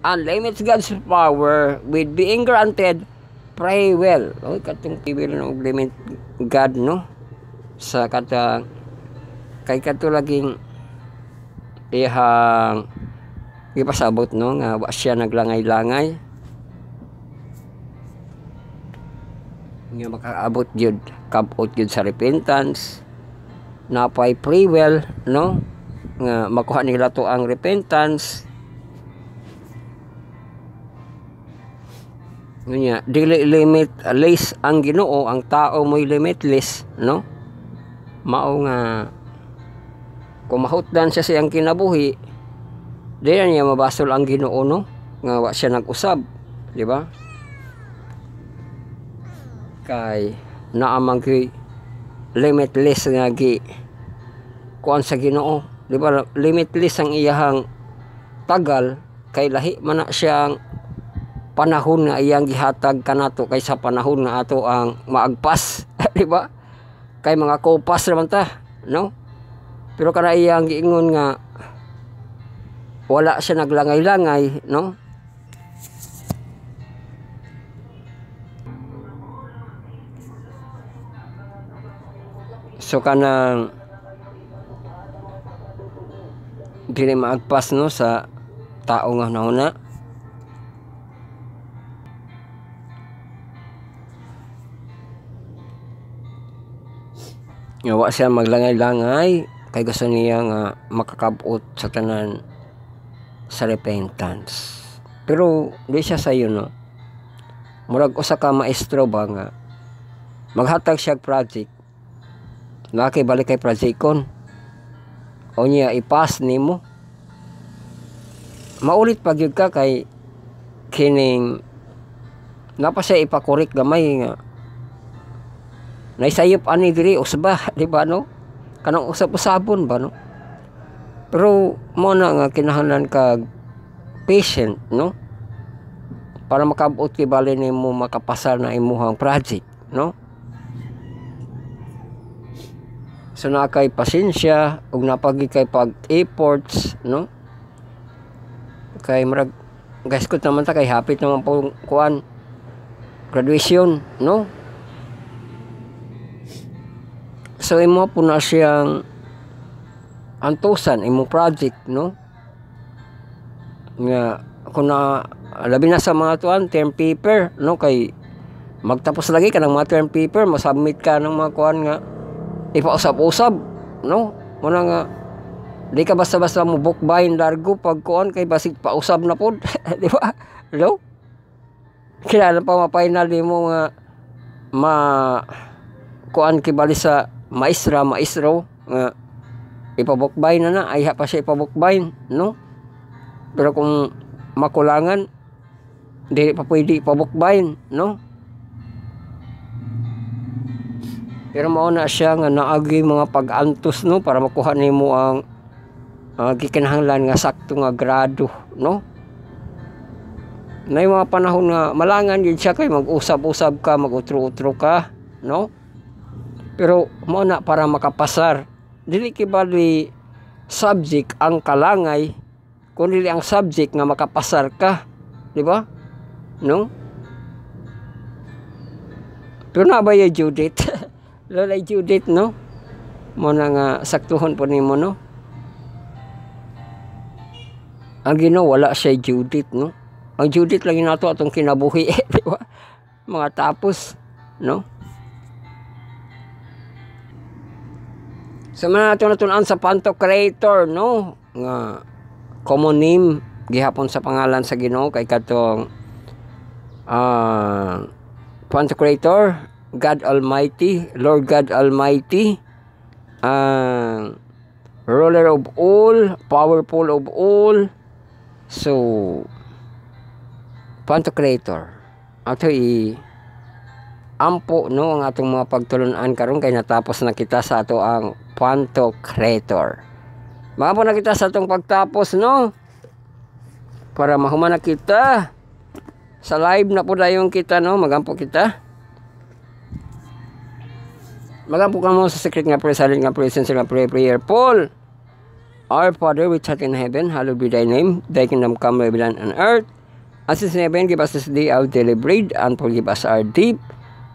[SPEAKER 1] and limits God's power with being granted free will? O, katong free will no limit God, no? Sa kata kay katulaging ihang ipasabot, no, nga wa siya naglangay-langay nga makaabot jud kabot jud sa repentance, napay free will, no, nga makuha nila to ang repentance. Nya dili limitless ang Ginoo, ang tao mo'y limitless, no? Mao nga kung mahutdan siya siyang kinabuhi, di na niya mabasol ang Ginoo, no? Nga wa siya nag-usab, di ba? Kay naamang kay limitless nga gi kuan sa Ginoo, di ba? Limitless ang iyahang tagal, kay lahi man na siyang panahon nga iyang gihatag kanato kaysa panahon nga ato ang maagpas, di ba? Kay mga kopas naman ta, no? Pero kana iyang giingon nga wala siya naglangay-langay, no? So kanang dili maagpas, no, sa tao nga nauna. Nga wa siya maglangay-langay kay gusto niya nga makakabot sa tanan sa repentance. Pero di siya sayo, no? Murag usa ka maestro ba nga maghatag siya project, laki balik kay projecton o niya ipas nimo, maulit pag yun ka kay kining napa siya ipakorek gamay nga naisayop ani diri usba, di ba, no? Kanang usap-usabon ba, no? Pero mo na nga kinahanglan kag patient, no? Para makabot kay bali nimo makapasar na imuhang project, no? So na kay pasensya ug napagi kay pag-efforts, no? Kay murag guys ko naman ta kay hapit naman po kuan graduation, no? So imo po na siyang antusan imo project, no? Nga kung na labi na sa mga tuan term paper, no, kay magtapos lagi ka ng mga term paper, masubmit ka ng mga kuan nga ipausap-usap, no? Muna nga di ka basta-basta mo book bind largo pag kuan kay basig pausab na pod, di ba? No? Kailangan pa ma-final mo nga kuan kibali sa maestro nga ipabukbay na ay pa siya ipabukbay, no? Pero kung makulangan di pa pwede ipabukbay, no? Pero mao na siya nga naagi mga pag-antos, no, para makuha nimo ang gikinahanglan nga sakto nga grado, no? Nay mga panahon nga malangan gyud siya kay mag-usab-usab ka, mag-utro-utro ka, no? Pero mao na para makapasar. Dili kibali subject ang kalangay, kundi ang subject nga makapasar ka, di ba? No? Pero na ba yung Judith? Lola Judith, no? Mo na nga saktuhon po nimo, no? Ang Ginoo wala siya Judith, no? Ang Judith lang yun nato atong kinabuhi, di ba? Mga tapos, no? So man nato natunan sa Pantocrator, no? Nga common name gihapon sa pangalan sa Ginoo kay katong Pantocrator, God Almighty, Lord God Almighty, ruler of all, powerful of all. So Pantocrator ato ampo, no, ang atong mga pagtulunan karon kay natapos na kita sa ato ang Pantocrator. Maabo na kita sa atong pagtapos, no, para mahuman na kita sa live na po dayon kita, no, magampo kita. Magapo ka mo sa secret nga prayer, silent nga presence nga prayer. Paul, Our Father which art in heaven, hallowed be thy name. Thy kingdom come, thy will be done on earth as it is in heaven. Give us this day our daily bread, and forgive us our debt,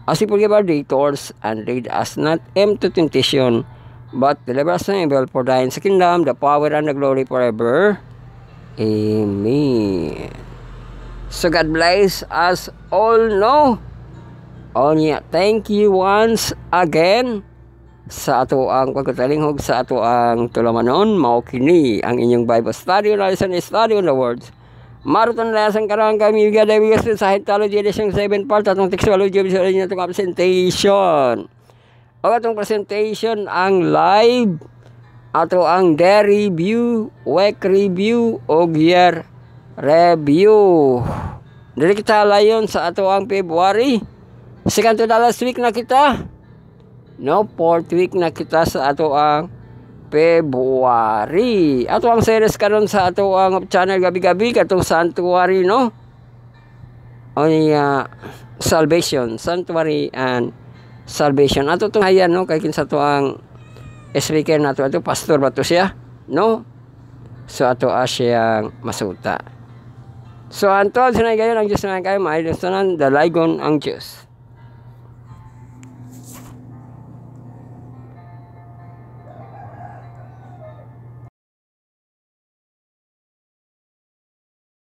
[SPEAKER 1] as we forgive our debtors, and lead us not into temptation, but deliver us from evil. For thine is the kingdom, the power, and the glory forever. Amen. So God bless us all, no? Thank you once again sa ato ang pagkatalingog sa ato ang tulamanon. Mao kini ang inyong Bible study, lesson study on the words. Marathon lesson karang kami gaday bigas sa Histology edition 7 part atong Textology sa inyo itong presentation. O atong presentation ang live ato ang day review, week review o year review. Dili kita layon sa ato ang February. Second to the last week na kita. No, 4th week na kita sa ato ang February. Ato ang series karon sa ato ang channel gabi-gabi katong Sanctuary, no? Salvation, Sanctuary and Salvation. Ato tong hayan, no, kay kinsa to ang speaker nato ato pastor ba to siya, no? So ato siyang masuta. So antol sinay gayon ang Diyos na kayo, maayos tanan, dalaygon ang Diyos.